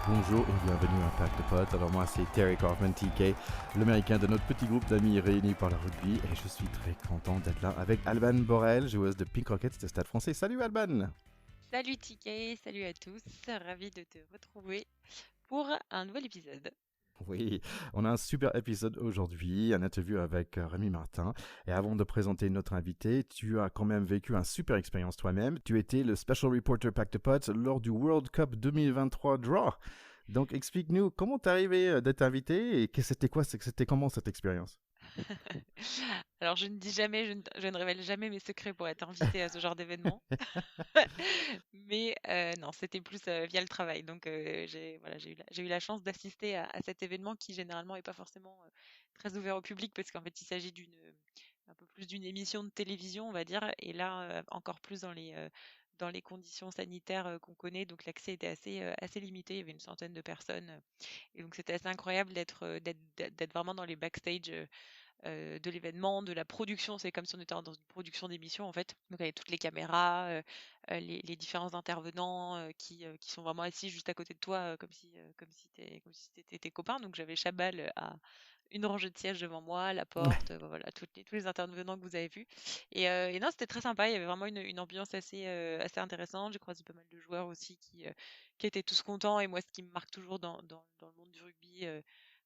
Bonjour et bienvenue à Pack de Potes. Alors moi c'est Terry Kaufman, TK, l'américain de notre petit groupe d'amis réunis par le rugby et je suis très content d'être là avec Alban Borel, joueuse de Pink Rockets de Stade Français. Salut Alban! Salut TK, salut à tous, ravi de te retrouver pour un nouvel épisode. Oui, on a un super épisode aujourd'hui, un interview avec Rémi Martin. Et avant de présenter notre invité, tu as quand même vécu une super expérience toi-même. Tu étais le Special Reporter Pack de Potes lors du World Cup 2023 Draw. Donc explique-nous comment t'es arrivé d'être invité et c'était comment cette expérience? Alors je ne dis jamais, je ne révèle jamais mes secrets pour être invitée à ce genre d'événement, mais non, c'était plus via le travail. Donc voilà, j'ai eu la chance d'assister à cet événement qui généralement n'est pas forcément très ouvert au public parce qu'en fait il s'agit un peu plus d'une émission de télévision, on va dire, et là encore plus dans les conditions sanitaires qu'on connaît, donc l'accès était assez limité, il y avait une centaine de personnes, et donc c'était assez incroyable d'être vraiment dans les backstage de l'événement, de la production. C'est comme si on était dans une production d'émission en fait. Donc avec toutes les caméras, les différents intervenants qui sont vraiment assis juste à côté de toi, comme si t'étais tes copains. Donc j'avais Chabal à une rangée de sièges devant moi, la porte, voilà, tous les intervenants que vous avez vus. Et non, c'était très sympa. Il y avait vraiment une ambiance assez intéressante. J'ai croisé pas mal de joueurs aussi qui étaient tous contents. Et moi, ce qui me marque toujours dans le monde du rugby,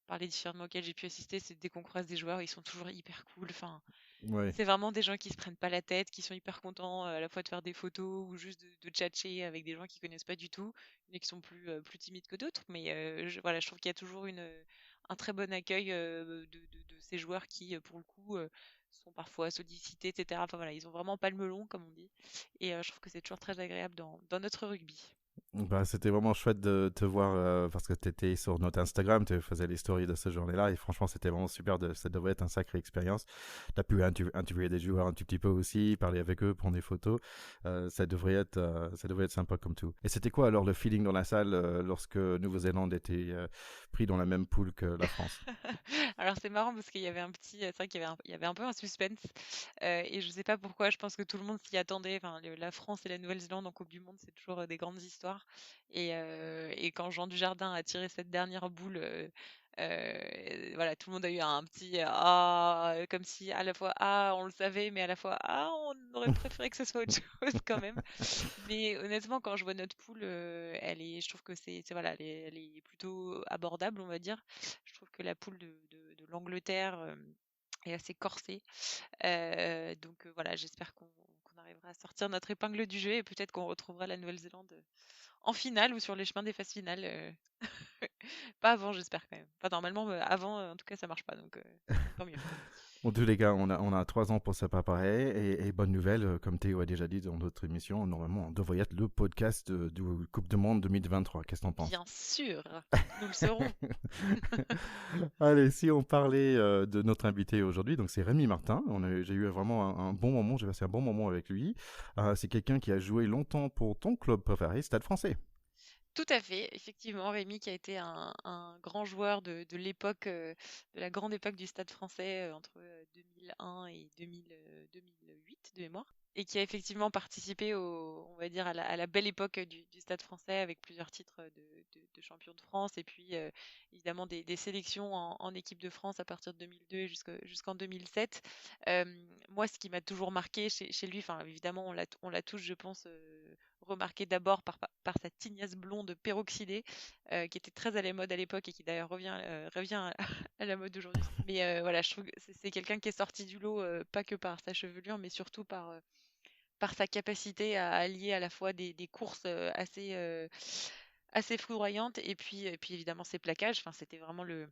par les différents auxquels j'ai pu assister, c'est dès qu'on croise des joueurs, ils sont toujours hyper cool. Enfin, Ouais. c'est vraiment des gens qui se prennent pas la tête, qui sont hyper contents à la fois de faire des photos ou juste de tchatcher avec des gens qu'ils connaissent pas du tout. Il y en a qui sont plus timides que d'autres, mais voilà, je trouve qu'il y a toujours un très bon accueil de ces joueurs qui, pour le coup, sont parfois sollicités, etc. Enfin voilà, ils ont vraiment pas le melon, comme on dit. Et je trouve que c'est toujours très agréable dans notre rugby. Bah, c'était vraiment chouette de te voir parce que tu étais sur notre Instagram, tu faisais les stories de ce journée-là et franchement c'était vraiment super, ça devrait être une sacrée expérience. Tu as pu interviewer des joueurs un tout petit peu aussi, parler avec eux, prendre des photos. Ça devrait être sympa comme tout. Et c'était quoi alors le feeling dans la salle lorsque Nouvelle-Zélande était pris dans la même poule que la France? Alors c'est marrant parce qu'il y avait c'est vrai qu'il y avait un peu un suspense, et je sais pas pourquoi, je pense que tout le monde s'y attendait. Enfin, la France et la Nouvelle-Zélande en Coupe du Monde, c'est toujours des grandes histoires. Et quand Jean Dujardin a tiré cette dernière boule, voilà, tout le monde a eu un petit ah, comme si à la fois ah on le savait, mais à la fois ah on aurait préféré que ce soit autre chose quand même. Mais honnêtement, quand je vois notre poule, je trouve que voilà, elle est plutôt abordable, on va dire. Je trouve que la poule de l'Angleterre est assez corsée. Donc voilà, j'espère qu'on arrivera à sortir notre épingle du jeu et peut-être qu'on retrouvera la Nouvelle-Zélande en finale ou sur les chemins des phases finales. Pas avant, j'espère quand même. Enfin, normalement, avant, en tout cas, ça marche pas, donc tant mieux. En tous les cas, on a 3 ans pour se préparer et bonne nouvelle, comme Théo a déjà dit dans notre émission, normalement on devrait être le podcast du Coupe du Monde 2023. Qu'est-ce que t'en penses? Bien sûr, nous le serons. Allez, si on parlait de notre invité aujourd'hui, donc c'est Rémi Martin. J'ai eu vraiment un bon moment, j'ai passé un bon moment avec lui. C'est quelqu'un qui a joué longtemps pour ton club préféré, Stade Français. Tout à fait, effectivement, Rémi qui a été un grand joueur de l'époque, de la grande époque du Stade français entre 2001 et 2008 de mémoire, et qui a effectivement participé on va dire, à la belle époque du Stade français avec plusieurs titres de champion de France et puis évidemment des sélections en équipe de France à partir de 2002 et jusqu'en 2007. Euh, Moi, ce qui m'a toujours marqué chez lui, enfin évidemment on l'a tous, je pense, remarqué d'abord par sa tignasse blonde peroxydée, qui était très à la mode à l'époque et qui d'ailleurs revient à la mode aujourd'hui. Mais voilà, je trouve que c'est quelqu'un qui est sorti du lot, pas que par sa chevelure, mais surtout par sa capacité à allier à la fois des courses assez foudroyantes et puis évidemment ses plaquages. Enfin, c'était vraiment le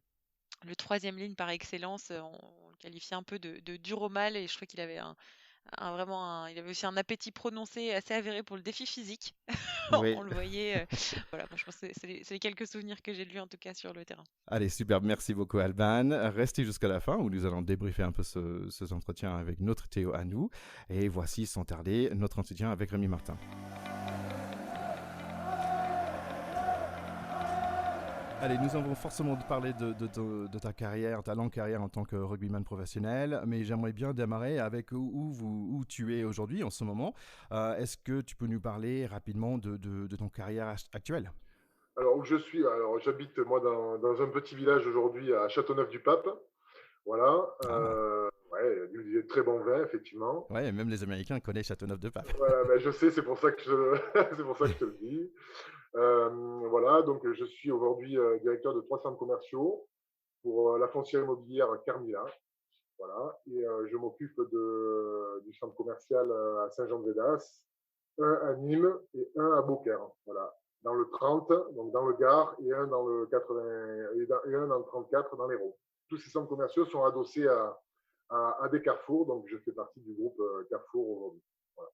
troisième ligne par excellence. On le qualifiait un peu de dur au mal et je crois qu'il avait il avait aussi un appétit prononcé assez avéré pour le défi physique. Oui. On le voyait. Voilà, moi, je pense que c'est les quelques souvenirs que j'ai de lui en tout cas sur le terrain. Allez, super, merci beaucoup Alban. Restez jusqu'à la fin où nous allons débriefer un peu ces entretiens avec notre Théo à nous. Et voici sans tarder notre entretien avec Rémi Martin. Allez, nous avons forcément parlé de ta carrière, ta longue carrière en tant que rugbyman professionnel, mais j'aimerais bien démarrer avec où tu es aujourd'hui en ce moment. Est-ce que tu peux nous parler rapidement de ton carrière actuelle? Alors où je suis, alors j'habite moi dans un petit village aujourd'hui à Châteauneuf-du-Pape. Voilà, Ah, ouais, du très bon vin, effectivement. ouais, même les Américains connaissent Châteauneuf-de-Pape. Voilà, ben, je sais, c'est pour ça que c'est pour ça que je te le dis. Voilà, donc je suis aujourd'hui directeur de 3 centres commerciaux pour la foncière immobilière Carmila. Voilà, et je m'occupe du centre commercial à Saint-Jean-de-Védas, un à Nîmes et un à Beaucaire. Voilà, dans le 30, donc dans le Gard, et un dans le 80, et un dans le 34 dans l'Hérault. Tous ces centres commerciaux sont adossés à des carrefours, donc je fais partie du groupe Carrefour aujourd'hui. Voilà.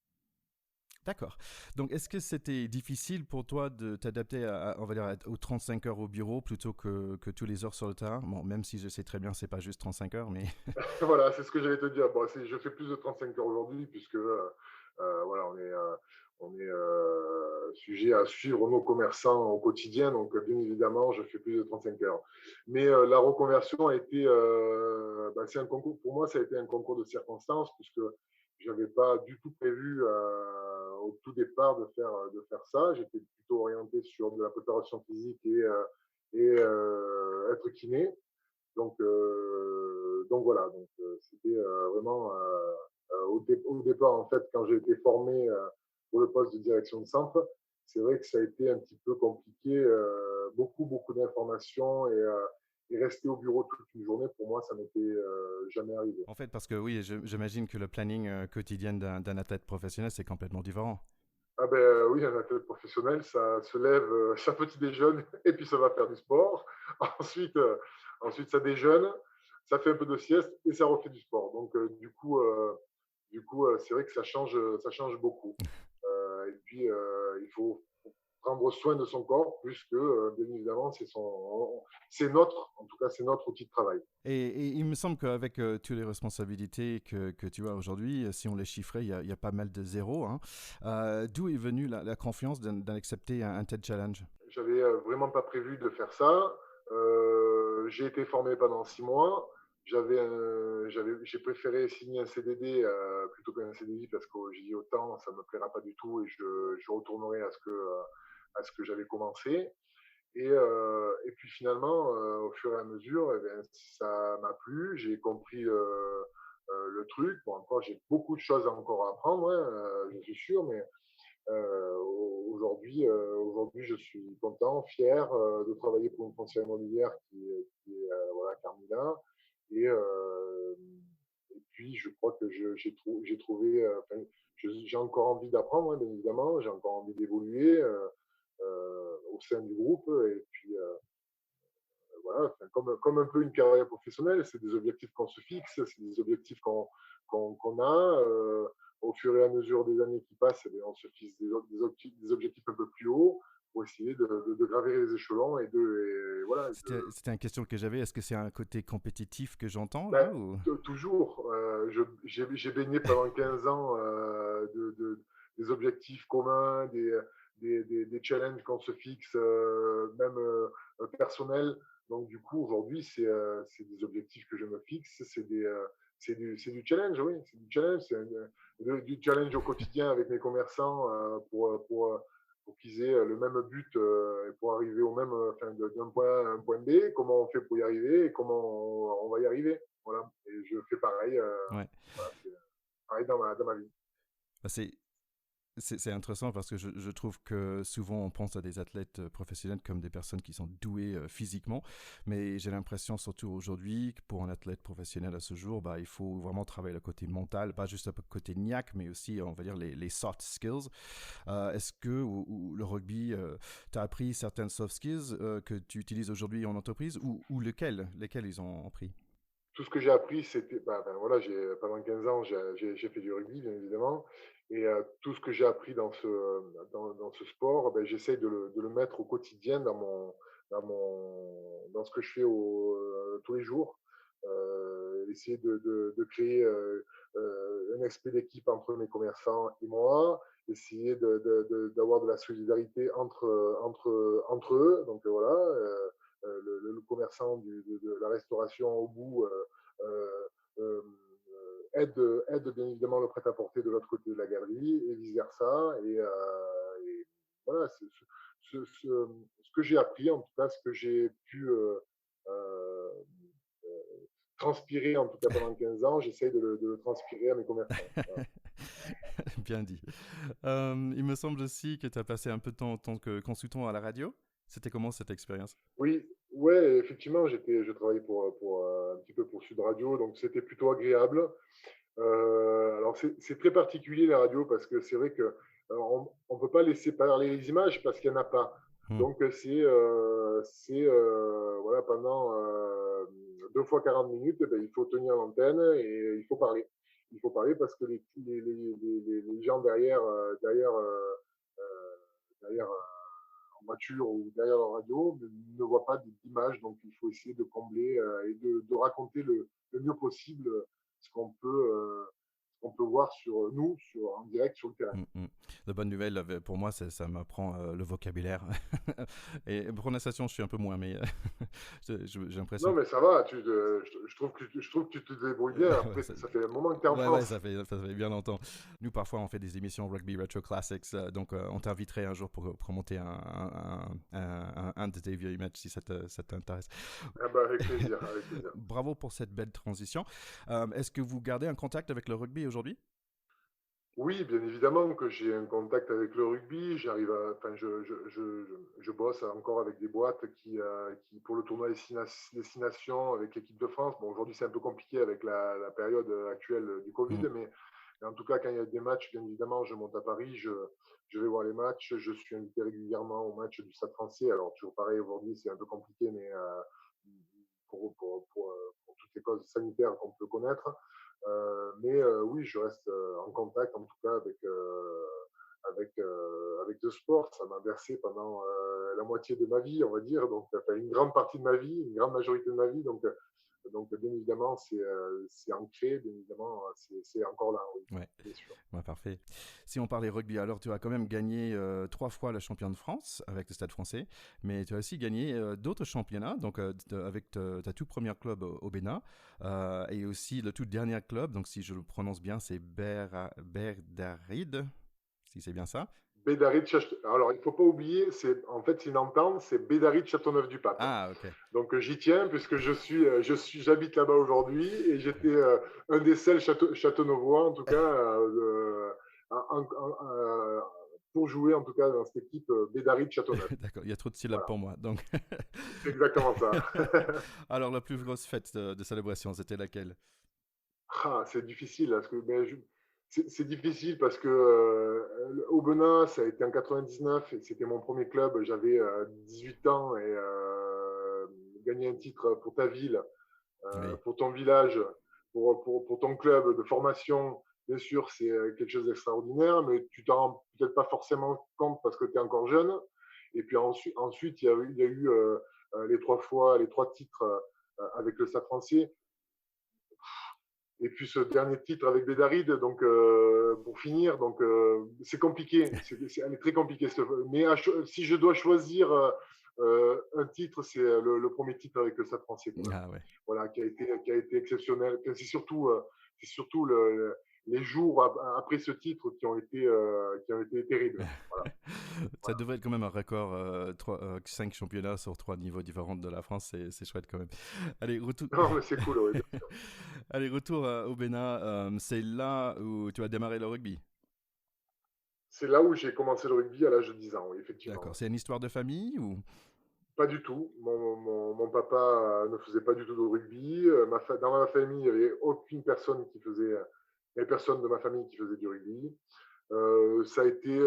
D'accord. Donc, est-ce que c'était difficile pour toi de t'adapter on va dire, aux 35 heures au bureau plutôt que tous les heures sur le terrain? Bon, même si je sais très bien, c'est pas juste 35 heures, mais Voilà, c'est ce que j'allais te dire. Bon, je fais plus de 35 heures aujourd'hui puisque voilà, on est sujet à suivre nos commerçants au quotidien. Donc, bien évidemment, je fais plus de 35 heures. Mais la reconversion a été, bah, c'est un concours. Pour moi, ça a été un concours de circonstances puisque j'avais pas du tout prévu au tout départ de faire ça. J'étais plutôt orienté sur de la préparation physique et être kiné. Donc voilà, donc c'était vraiment au départ, en fait, quand j'ai été formé pour le poste de direction de centre, c'est vrai que ça a été un petit peu compliqué, beaucoup d'informations et rester au bureau toute une journée, pour moi, ça m'était jamais arrivé. en fait, parce que oui, j'imagine que le planning quotidien d'un athlète professionnel, c'est complètement différent. Ah ben oui, un athlète professionnel, ça se lève, ça petit déjeune et puis ça va faire du sport. Ensuite, ensuite ça déjeune, ça fait un peu de sieste et ça refait du sport. Donc du coup, c'est vrai que ça change beaucoup. Et puis il faut prendre soin de son corps plus que bien évidemment c'est notre, en tout cas c'est notre outil de travail. Et il me semble qu'avec toutes les responsabilités que tu as aujourd'hui, si on les chiffrait, il y a pas mal de zéros, hein. D'où est venue la confiance d'en accepter un tel challenge? J'avais vraiment pas prévu de faire ça. J'ai été formé pendant 6 mois. J'ai préféré signer un CDD plutôt qu'un CDI parce que j'ai dit autant, ça me plaira pas du tout et je retournerai à ce que j'avais commencé. Et puis finalement, au fur et à mesure, eh bien, ça m'a plu. J'ai compris le truc. Bon, encore, j'ai beaucoup de choses à encore apprendre, hein, je suis sûr, mais aujourd'hui, je suis content, fier de travailler pour une foncière immobilière qui est voilà, Carmila. Et, euh, et puis, je crois que j'ai trouvé, j'ai encore envie d'apprendre, hein, bien évidemment, j'ai encore envie d'évoluer au sein du groupe. Et puis, voilà, enfin, comme un peu une carrière professionnelle, c'est des objectifs qu'on se fixe, c'est des objectifs qu'on a. Au fur et à mesure des années qui passent, eh bien, on se fixe des objectifs un peu plus hauts pour essayer de gravir les échelons et voilà. C'était une question que j'avais. Est-ce que c'est un côté compétitif que j'entends Ben, là ou... toujours, j'ai baigné pendant 15 ans des objectifs communs, des challenges qu'on se fixe, même personnels. Donc, du coup, aujourd'hui, c'est des objectifs que je me fixe. C'est du challenge, oui. C'est du challenge. Du challenge au quotidien avec mes commerçants pour qu'ils aient le même but et pour arriver au même, enfin, d'un point A à un point B. Comment on fait pour y arriver et comment on va y arriver. Voilà. Et je fais pareil, Ouais. voilà, pareil dans ma vie. Bah, c'est intéressant parce que je trouve que souvent on pense à des athlètes professionnels comme des personnes qui sont douées physiquement, mais j'ai l'impression surtout aujourd'hui que pour un athlète professionnel à ce jour, bah, il faut vraiment travailler le côté mental, pas juste le côté niaque, mais aussi on va dire les soft skills. Est-ce que ou le rugby t'a appris certaines soft skills que tu utilises aujourd'hui en entreprise ou lesquels ils ont appris? Tout ce que j'ai appris, c'était, voilà, pendant 15 ans, j'ai fait du rugby, bien évidemment. Et tout ce que j'ai appris dans ce sport, ben, j'essaye de le mettre au quotidien dans ce que je fais tous les jours. Essayer de créer un esprit d'équipe entre mes commerçants et moi, essayer d'avoir de la solidarité entre eux. Donc voilà, le commerçant de la restauration au bout euh, euh, aide bien évidemment le prêt-à-porter de l'autre côté de la galerie et vice-versa. Et voilà, ce que j'ai appris, en tout cas, ce que j'ai pu euh, transpirer, en tout cas pendant 15 ans, j'essaye de le transpirer à mes commerçants. Voilà. Bien dit. Il me semble aussi que tu as passé un peu de temps en tant que consultant à la radio. C'était comment cette expérience? Oui, ouais, effectivement, je travaillais un petit peu pour Sud Radio, donc c'était plutôt agréable. Alors c'est très particulier la radio parce que c'est vrai que on peut pas laisser parler les images parce qu'il y en a pas. Hmm. Donc voilà pendant 2 fois 40 minutes, eh ben, il faut tenir l'antenne et il faut parler. Il faut parler parce que les gens derrière en voiture ou derrière la radio ne voient pas d'image, donc il faut essayer de combler et de raconter le mieux possible ce qu'on peut, euh, ce qu'on peut voir sur nous, en direct sur le terrain. La bonne nouvelle pour moi, ça m'apprend le vocabulaire. Et prononciation, je suis un peu moins, mais j'ai l'impression. Non, mais ça va, je trouve que tu te débrouilles bien. Ouais, Après, ça fait un moment que tu es en ouais, France. ça fait bien longtemps. Nous, parfois, on fait des émissions Rugby Retro Classics, donc on t'inviterait un jour pour monter un de tes vieux matchs si ça t'intéresse. Ah bah, avec plaisir, avec plaisir. Bravo pour cette belle transition. Est-ce que vous gardez un contact avec le rugby aujourd'hui? Oui, bien évidemment que j'ai un contact avec le rugby. Enfin, je bosse encore avec des boîtes qui pour le tournoi Destination avec l'équipe de France. Bon, aujourd'hui, c'est un peu compliqué avec la période actuelle du Covid, Mm. mais en tout cas, quand il y a des matchs, bien évidemment, je monte à Paris, je vais voir les matchs. Je suis invité régulièrement au match du Stade Français. Alors, toujours pareil, aujourd'hui, c'est un peu compliqué, mais pour toutes les causes sanitaires qu'on peut connaître. Mais oui, je reste en contact, en tout cas, avec le sport. Ça m'a bercé pendant la moitié de ma vie, on va dire, donc enfin, une grande partie de ma vie, une grande majorité de ma vie. Donc bien évidemment, c'est ancré, bien évidemment, c'est encore là, oui, Ouais. bien sûr. Ouais, parfait. Si on parlait rugby, alors tu as quand même gagné 3 fois le champion de France avec le Stade français, mais tu as aussi gagné d'autres championnats, donc avec ta tout premier club au Bénin, et aussi le tout dernier club, donc si je le prononce bien, c'est Berdaride, si c'est bien ça. Alors, il ne faut pas oublier, en fait, c'est une entente, c'est Bédaride Châteauneuf-du-Pape. Ah, ok. Donc j'y tiens puisque j'habite là-bas aujourd'hui et j'étais un des seuls Châteaunevois en tout cas pour jouer en tout cas dans cette équipe Bédari de Châteauneuf. D'accord, il y a trop de syllabes Voilà, pour moi. Donc, c'est exactement ça. alors la plus grosse fête de célébration, c'était laquelle? C'est difficile parce que c'est difficile parce que Aubenas, ça a été en 99 et c'était mon premier club. J'avais 18 ans et gagner un titre pour ta ville, Oui. pour ton village, pour ton club de formation, bien sûr, c'est quelque chose d'extraordinaire, mais tu t'en rends peut-être pas forcément compte parce que tu es encore jeune. Et puis ensuite il y a eu les trois titres avec le Stade français. Et puis ce dernier titre avec Bédaride, donc pour finir, donc c'est compliqué, elle est très compliquée. Mais si je dois choisir un titre, c'est le premier titre avec le Stade français, quand même. Ah ouais. Voilà, qui a été exceptionnel. C'est surtout les jours après ce titre qui ont été terribles. Voilà. Ça Voilà. devrait être quand même un record, 5 championnats sur 3 niveaux différents de la France, c'est chouette quand même. Allez, retour, Non, mais c'est cool, oui, bien sûr. Allez, retour au Bénin, c'est là où tu as démarré le rugby. C'est là où j'ai commencé le rugby à l'âge de 10 ans, oui, effectivement. D'accord, c'est une histoire de famille ou? Pas du tout. Mon papa ne faisait pas du tout de rugby. Dans ma famille, il n'y avait aucune personne qui faisait. Il n'y avait personne de ma famille qui faisait du rugby. Ça a été.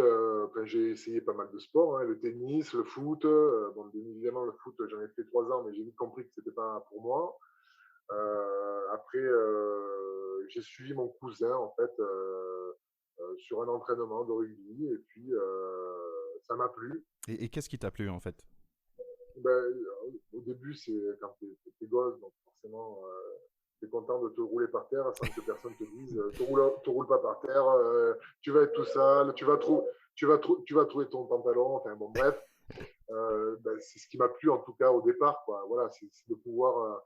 Enfin, j'ai essayé pas mal de sports, hein, le tennis, le foot. Bon, bien évidemment, le foot, j'en ai fait 3 ans, mais j'ai vite compris que c'était pas pour moi. Après, j'ai suivi mon cousin en fait sur un entraînement de rugby et puis ça m'a plu. Et qu'est-ce qui t'a plu en fait? Ben, au début, c'est quand t'es gosse, donc forcément, t'es content de te rouler par terre sans que personne te dise te roule pas par terre, tu vas être tout sale, tu vas trouver ton pantalon, enfin bon, bref. Ben, c'est ce qui m'a plu en tout cas au départ, quoi. Voilà, c'est de pouvoir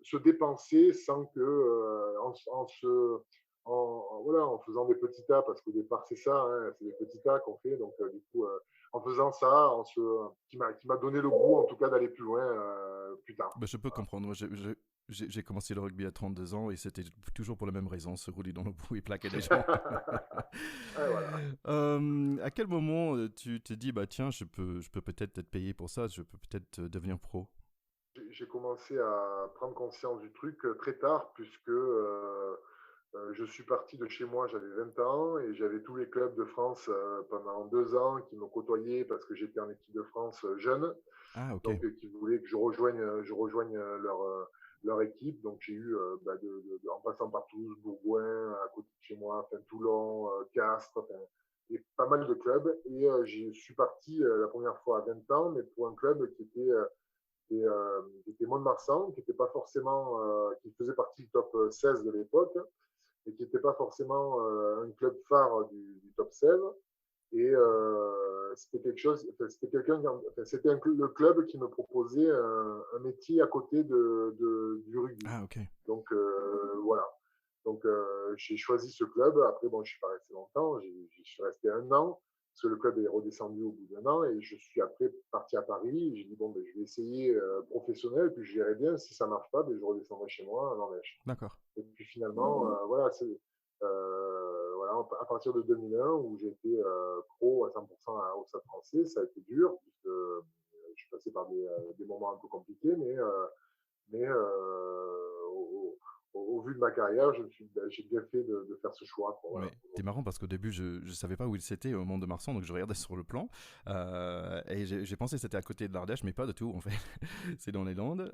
se dépenser sans que, en voilà, en faisant des petits tas, parce qu'au départ, c'est ça, hein, c'est des petits tas qu'on fait. Donc, du coup, en faisant ça, qui m'a donné le goût, en tout cas, d'aller plus loin plus tard. Bah, je peux Voilà. comprendre. Moi, j'ai commencé le rugby à 32 ans et c'était toujours pour la même raison, se rouler dans le bout et plaquer des gens. Ouais, voilà. À quel moment tu te dis, bah tiens, je peux peut-être être payé pour ça, je peux peut-être devenir pro? J'ai commencé à prendre conscience du truc très tard, puisque je suis parti de chez moi, j'avais 20 ans, et j'avais tous les clubs de France pendant 2 ans qui m'ont côtoyé parce que j'étais en équipe de France jeune, Ah, ok. donc qui voulaient que je rejoigne leur équipe. Donc j'ai eu, bah, en passant par Toulouse, Bourgoin, à côté de chez moi, enfin, Toulon, Castres, enfin, et pas mal de clubs. Et je suis parti la première fois à 20 ans, mais pour un club qui était Mont-de-Marsan, qui était pas forcément, qui faisait partie du top 16 de l'époque, et qui n'était pas forcément un club phare du top 16. Et c'était quelque chose, enfin, c'était quelqu'un, enfin, c'était le club qui me proposait un métier à côté du rugby. Ah, ok. Donc voilà. Donc j'ai choisi ce club. Après, bon, je suis pas resté longtemps. Je suis resté 1 an parce que le club est redescendu au bout d'1 an, et je suis après parti à Paris. J'ai dit bon, ben, je vais essayer professionnel, puis je verrai bien. Si ça marche pas, ben, je redescendrai chez moi en Norvège. D'accord. Et puis finalement, voilà, c'est voilà, à partir de 2001 où j'ai été pro à 100% au Stade Français. Ça a été dur puisque je suis passé par des moments un peu compliqués, mais au vu de ma carrière, j'ai bien fait de faire ce choix, quoi, voilà, Mais t'es marrant parce qu'au début, je savais pas où c'était au Mont de Marsan, donc je regardais sur le plan. Et j'ai pensé que c'était à côté de l'Ardèche, mais pas du tout, en fait. C'est dans les Landes.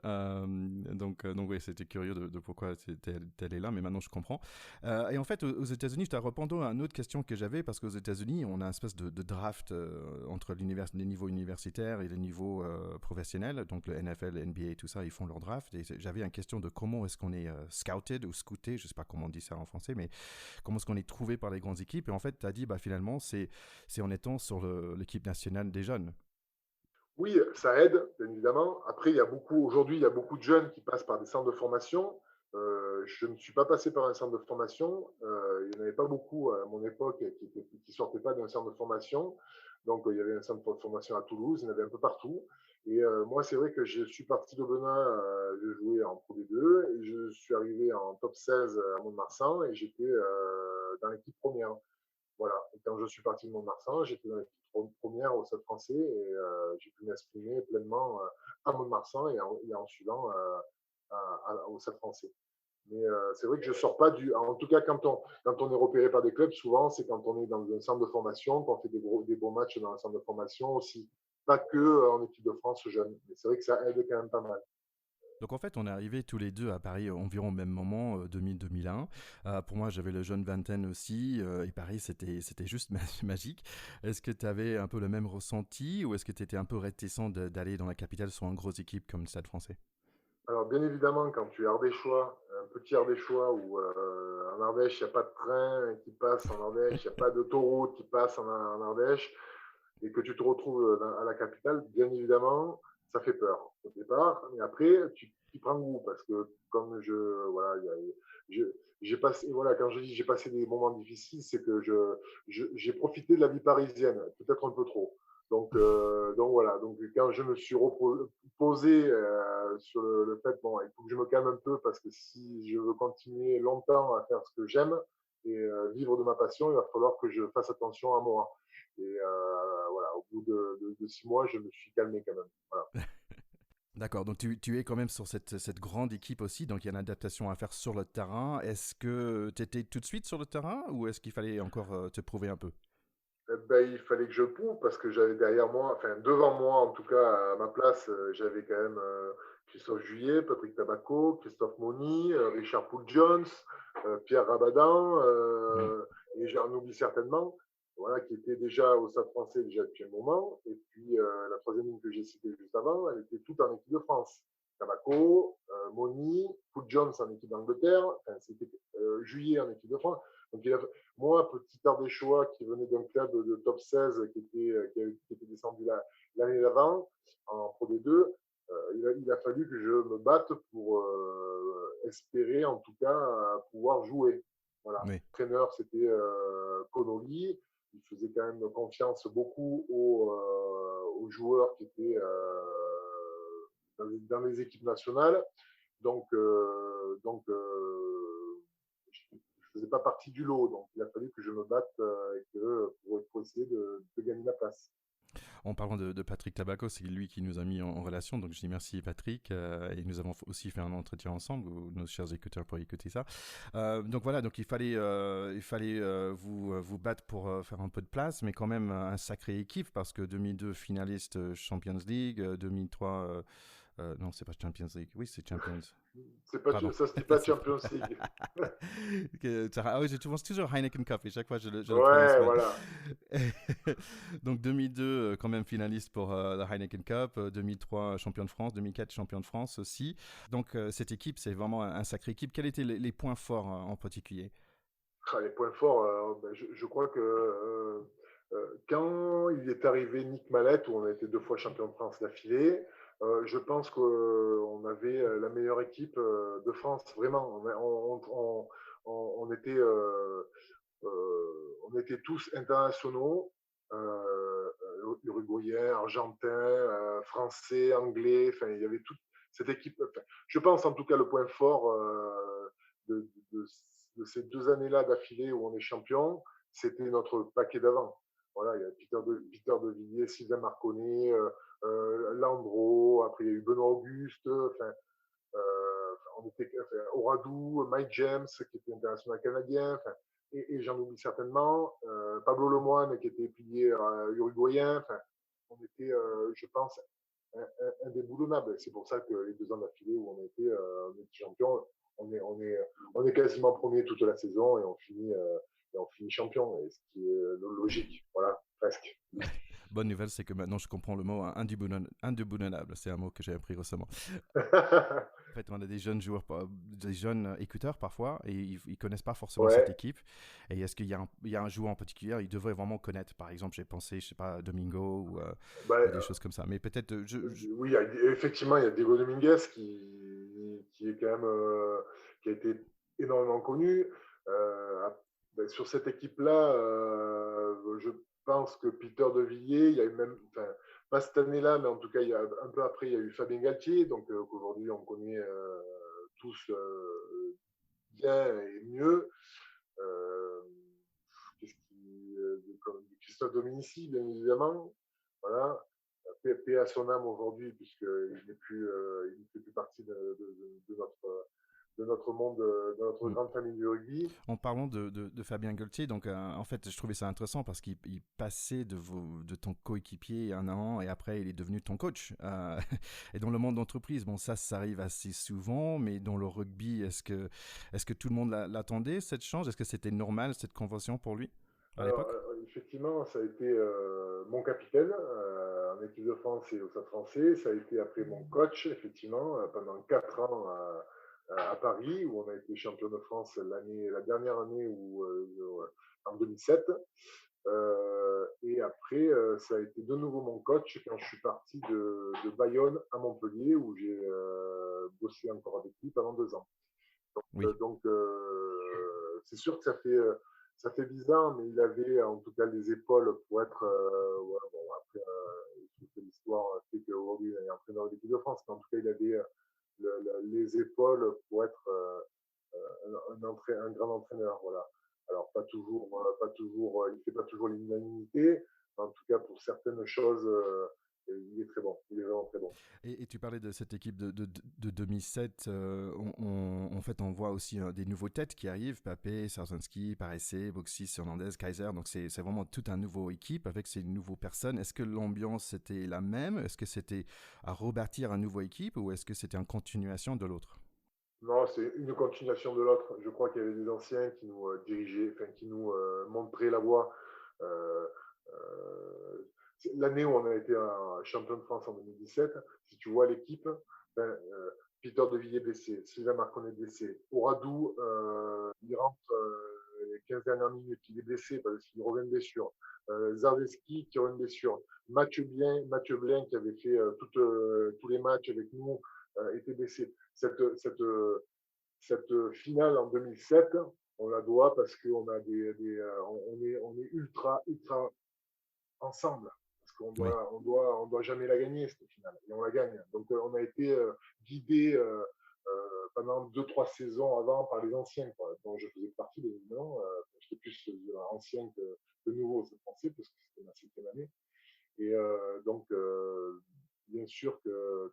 Donc ouais, c'était curieux de pourquoi t'es allé là, mais maintenant je comprends. Et en fait, aux États-Unis, je t'ai répondu à une autre question que j'avais, parce qu'aux États-Unis, on a une espèce de draft entre les niveaux universitaires et les niveaux professionnels. Donc le NFL, le NBA, tout ça, ils font leur draft. Et j'avais une question de comment est-ce qu'on est scouted ou scouté, je sais pas comment on dit ça en français, mais comment est-ce qu'on est trouvé par les grandes équipes. Et en fait, tu as dit, bah, finalement, c'est en étant sur l'équipe nationale des jeunes. Oui, ça aide, bien évidemment. Après, aujourd'hui, il y a beaucoup de jeunes qui passent par des centres de formation. Je ne suis pas passé par un centre de formation. Il n'y en avait pas beaucoup à mon époque qui sortaient pas d'un centre de formation. Donc, il y avait un centre de formation à Toulouse, il y en avait un peu partout. Et moi, c'est vrai que je suis parti de Benin, je jouais en Pro D2, et je suis arrivé en top 16 à Mont-de-Marsan, et j'étais dans l'équipe première. Voilà. Et quand je suis parti de Mont-de-Marsan, j'étais dans l'équipe première au Stade Français, et j'ai pu m'exprimer pleinement à Mont-de-Marsan et en suivant au Stade Français. Mais c'est vrai que je sors pas du. En tout cas, quand on est repéré par des clubs, souvent, c'est quand on est dans un centre de formation, qu'on fait des beaux matchs dans un centre de formation aussi. Pas que en équipe de France jeune. Mais c'est vrai que ça aide quand même pas mal. Donc en fait, on est arrivés tous les deux à Paris environ au même moment, 2000-2001. Pour moi, j'avais le jeune vingtaine aussi, et Paris, c'était juste magique. Est-ce que tu avais un peu le même ressenti ou est-ce que tu étais un peu réticent d'aller dans la capitale sur une grosse équipe comme le Stade français? Alors, bien évidemment, quand tu es ardéchois, un petit ardéchois, où en Ardèche, il n'y a pas de train qui passe en Ardèche, il n'y a pas d'autoroute qui passe en Ardèche, et que tu te retrouves à la capitale, bien évidemment, ça fait peur au départ. Mais après, tu prends goût, parce que comme voilà, je, j'ai passé, voilà, quand je dis j'ai passé des moments difficiles, c'est que j'ai profité de la vie parisienne, peut-être un peu trop. Donc voilà, donc quand je me suis posé sur le fait, bon, il faut que je me calme un peu, parce que si je veux continuer longtemps à faire ce que j'aime et vivre de ma passion, il va falloir que je fasse attention à moi. Et voilà, au bout de 6 mois, je me suis calmé quand même. Voilà. D'accord, donc tu es quand même sur cette grande équipe aussi, donc il y a une adaptation à faire sur le terrain. Est-ce que tu étais tout de suite sur le terrain ou est-ce qu'il fallait encore te prouver un peu? Ben, il fallait que je prouve, parce que j'avais derrière moi, enfin devant moi en tout cas, à ma place, j'avais quand même Christophe Juillet, Patrick Tabaco, Christophe Moni, Richard Poul-Jones, Pierre Rabadan, Hmm. et j'en oublie certainement, voilà, qui était déjà au Stade Français déjà depuis un moment. Et puis la troisième ligne que j'ai citée juste avant, elle était toute en équipe de France. Tabaco, Moni, Poul-Jones en équipe d'Angleterre, enfin, c'était Juillet en équipe de France. Donc moi, petit Ardéchois qui venait d'un club de top 16 qui était descendu l'année d'avant en Pro D2, il a fallu que je me batte pour espérer en tout cas pouvoir jouer. Voilà. Oui. L'entraîneur, c'était Connolly. Il faisait quand même confiance beaucoup aux joueurs qui étaient dans les équipes nationales. Donc, je ne faisais pas partie du lot. Donc, il a fallu que je me batte pour essayer de gagner la place. En parlant de Patrick Tabaco, c'est lui qui nous a mis en relation, donc je dis merci Patrick, et nous avons aussi fait un entretien ensemble, où nos chers écouteurs pourraient écouter ça. Donc voilà, donc il fallait vous battre pour faire un peu de place, mais quand même un sacré équipe, parce que 2002 finaliste Champions League, 2003, non c'est pas Champions League, oui c'est Champions. C'est pas, Pardon. ça se dit pas Champions League. Ah oui, je pense toujours Heineken Cup et chaque fois je le prononce Ouais, mal. voilà. Donc 2002, quand même finaliste pour la Heineken Cup, 2003 champion de France, 2004 champion de France aussi. Donc cette équipe, c'est vraiment un sacré équipe. Quels étaient les points forts en particulier? Les points forts, ben, je crois que quand il est arrivé Nick Mallette, où on a été 2 fois champion de France d'affilée, je pense qu'on avait la meilleure équipe de France, vraiment. On était tous internationaux, uruguayens, argentins, français, anglais, enfin, il y avait toute cette équipe. Enfin, je pense en tout cas le point fort de, de, de ces 2 années-là d'affilée où on est champion, c'était notre paquet d'avant. Voilà, il y a Peter de Villiers, Sylvain Marconnet, Landreau, après il y a eu Benoît Auguste, on était Oradou, Mike James, qui était international canadien, et j'en oublie certainement, Pablo Lemoine, qui était pilier uruguayen, on était, je pense, indéboulonnable. C'est pour ça que les 2 ans d'affilée où on était champion, on est quasiment premier toute la saison et on finit champion, et ce qui est logique, voilà, presque. Bonne nouvelle, c'est que maintenant je comprends le mot indéboulonnable. C'est un mot que j'ai appris récemment. En fait, on a des jeunes joueurs, des jeunes écouteurs parfois, et ils connaissent pas forcément cette Ouais, équipe. Et est-ce qu'il y a un joueur en particulier, ils devraient vraiment connaître. Par exemple, j'ai pensé, je sais pas, Domingo bah, ou des choses comme ça. Mais peut-être, oui, effectivement, il y a Diego Dominguez qui est quand même qui a été énormément connu. Euh, Sur cette équipe-là, je pense que Peter De Villiers, il y a eu même, enfin, pas cette année-là, mais en tout cas, il y a un peu après, il y a eu Fabien Galtier, donc qu'aujourd'hui on connaît tous bien et mieux. Euh, comme Christophe Dominici, bien évidemment. Voilà. Paix à son âme aujourd'hui, puisqu'il il ne fait plus partie de notre monde, de notre grande famille du rugby. En parlant de Fabien Galtier, donc en fait, je trouvais ça intéressant parce qu'il passait de ton coéquipier un an et après, il est devenu ton coach. Et dans le monde d'entreprise, bon, ça arrive assez souvent, mais dans le rugby, est-ce que tout le monde l'attendait, cette change? Est-ce que c'était normal, cette convention pour lui à Alors, l'époque? effectivement, ça a été mon capitaine en équipe de France et au Stade français. Ça a été après mon coach, effectivement, pendant 4 ans à Paris, où on a été champion de France la dernière année en 2007. Et après, ça a été de nouveau mon coach quand je suis parti de Bayonne à Montpellier, où j'ai bossé encore avec lui pendant 2 ans. Oui. Donc c'est sûr que ça fait bizarre, mais il avait en tout cas les épaules pour être. Ouais, bon, après, l'histoire fait qu'aujourd'hui, il est entraîneur de l'équipe de France, mais en tout cas, il avait les épaules pour être un grand entraîneur. Voilà. Alors, il fait pas toujours l'unanimité, mais en tout cas, pour certaines choses, il est très bon. Il est vraiment très bon. Et tu parlais de cette équipe de 2007. En fait, on voit aussi des nouveaux têtes qui arrivent. Papé, Sarzenski, Paressé, Boxis, Hernandez, Kaiser. Donc, c'est vraiment toute une nouvelle équipe avec ces nouveaux personnes. Est-ce que l'ambiance était la même? Est-ce que c'était à rebâtir une nouvelle équipe ou est-ce que c'était une continuation de l'autre? Non, c'est une continuation de l'autre. Je crois qu'il y avait des anciens qui nous dirigeaient, enfin, qui nous montraient la voie. Euh, euh, L'année où on a été champion de France en 2017, si tu vois l'équipe, ben, Peter De Villiers blessé, Sylvain Marconnet blessé, Oradou, il rentre les 15 dernières minutes, il est blessé parce qu'il revient de blessure. Zardeski qui revient de blessure. Mathieu Blain qui avait fait tous les matchs avec nous était blessé. Cette finale en 2007, on la doit parce qu'on a on est ultra ensemble. Parce Oui, on doit jamais la gagner, cette finale. Et on la gagne. Donc, on a été guidé pendant 2, 3 saisons avant par les anciens, quoi, dont je faisais partie, bien évidemment. J'étais plus ancien que nouveau, c'est français, parce que c'était ma 7e année. Et donc, bien sûr que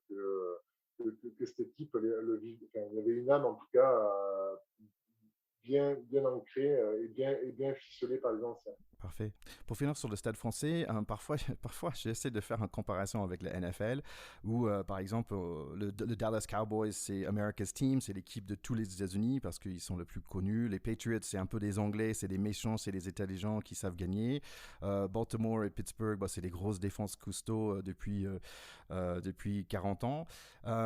cette équipe, enfin, il y avait une âme, en tout cas, bien ancrée et bien ficelée par les anciens. parfait. Pour finir sur le Stade français, parfois, parfois j'essaie de faire une comparaison avec la NFL, où par exemple le Dallas Cowboys, c'est America's Team, c'est l'équipe de tous les États-Unis parce qu'ils sont les plus connus. Les Patriots, c'est un peu des Anglais, c'est des méchants, c'est des intelligents qui savent gagner. Baltimore et Pittsburgh, bah, c'est des grosses défenses costauds depuis 40 ans.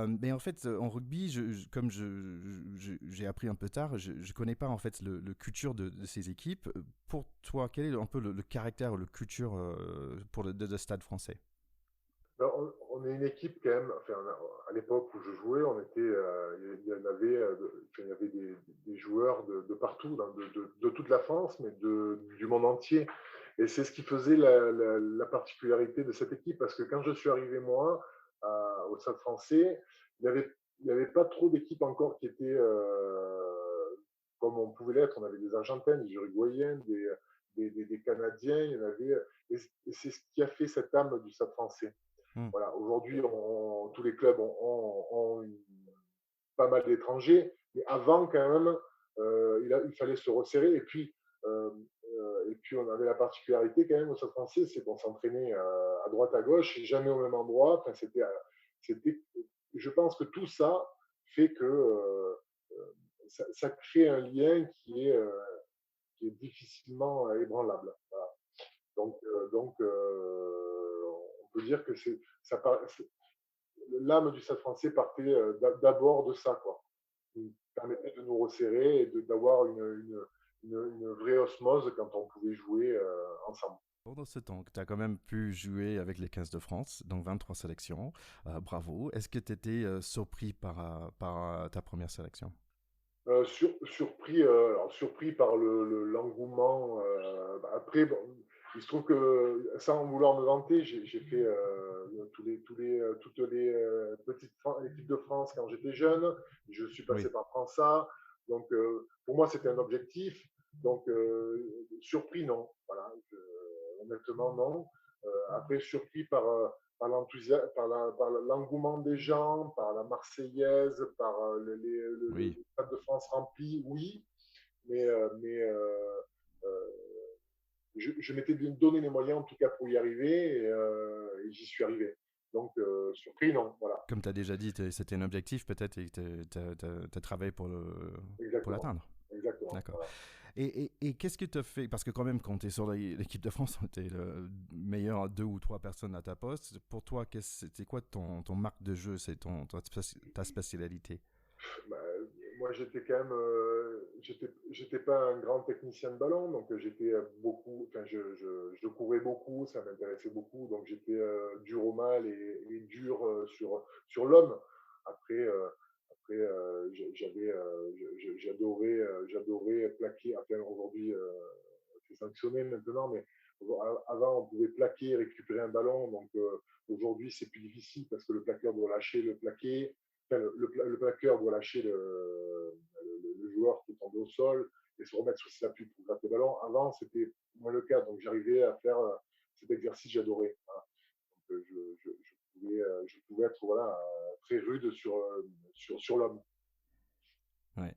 Mais en fait, en rugby, comme j'ai appris un peu tard, je ne connais pas en fait le culture de ces équipes. Pour toi, quel est un peu le caractère ou le culture pour le Stade français? Alors, on est une équipe quand même, enfin, à l'époque où je jouais, on était, il y en avait, enfin, il y avait des joueurs de partout, de toute la France, mais du monde entier. Et c'est ce qui faisait la particularité de cette équipe, parce que quand je suis arrivé, moi, au Stade français, il y avait pas trop d'équipes encore qui étaient comme on pouvait l'être. On avait des Argentins, des Uruguayens, des Canadiens, il y en avait, et c'est ce qui a fait cette âme du Stade français. Hmm. Voilà, aujourd'hui, tous les clubs ont pas mal d'étrangers, mais avant, quand même, il fallait se resserrer. Et puis, on avait la particularité, quand même, au Stade français, c'est qu'on s'entraînait à droite, à gauche, et jamais au même endroit. Enfin, c'était, je pense que tout ça fait que ça crée un lien qui est difficilement ébranlable. Voilà. Donc, on peut dire que l'âme du Stade français partait d'abord de ça, quoi, qui permettait de nous resserrer et d'avoir une vraie osmose quand on pouvait jouer ensemble. Pendant ce temps, tu as quand même pu jouer avec les 15 de France, donc 23 sélections. Bravo. Est-ce que tu étais surpris par ta première sélection? Surpris par l'engouement. Après, bon, il se trouve que, sans vouloir me vanter, j'ai fait toutes les petites équipes de France quand j'étais jeune. Je suis Oui. passé par França. Donc, pour moi, c'était un objectif. Donc, surpris, non. Voilà, honnêtement, non. Après, surpris par l'enthousiasme, par l'engouement des gens, par la Marseillaise, par Oui. le Stade de France rempli, oui, mais je m'étais donné les moyens en tout cas pour y arriver et j'y suis arrivé. Donc, surpris, non, voilà, Comme tu as déjà dit, c'était un objectif peut-être et que tu as travaillé pour exactement, l'atteindre. exactement, D'accord. voilà. Et qu'est-ce que tu as fait? Parce que quand même, quand tu es sur l'équipe de France, tu es le meilleur 2 ou 3 personnes à ta poste. Pour toi, c'était quoi ton marque de jeu? C'est ta spécialité? Bah, moi, j'étais quand même, j'étais pas un grand technicien de ballon, donc j'étais beaucoup, enfin, je courais beaucoup, ça m'intéressait beaucoup, donc j'étais dur au mal et dur sur l'homme. Après, j'adorais plaquer. Enfin, aujourd'hui, c'est sanctionné maintenant, mais avant, on pouvait plaquer, récupérer un ballon. Donc, aujourd'hui, c'est plus difficile parce que le plaqueur doit lâcher le plaqué. Enfin, le plaqueur doit lâcher le joueur qui est tombé au sol et se remettre sur ses appuis pour gratter le ballon. Avant, c'était moins le cas. Donc, j'arrivais à faire cet exercice, j'adorais. Voilà. Donc, je pouvais être voilà, très rude sur l'homme. Ouais.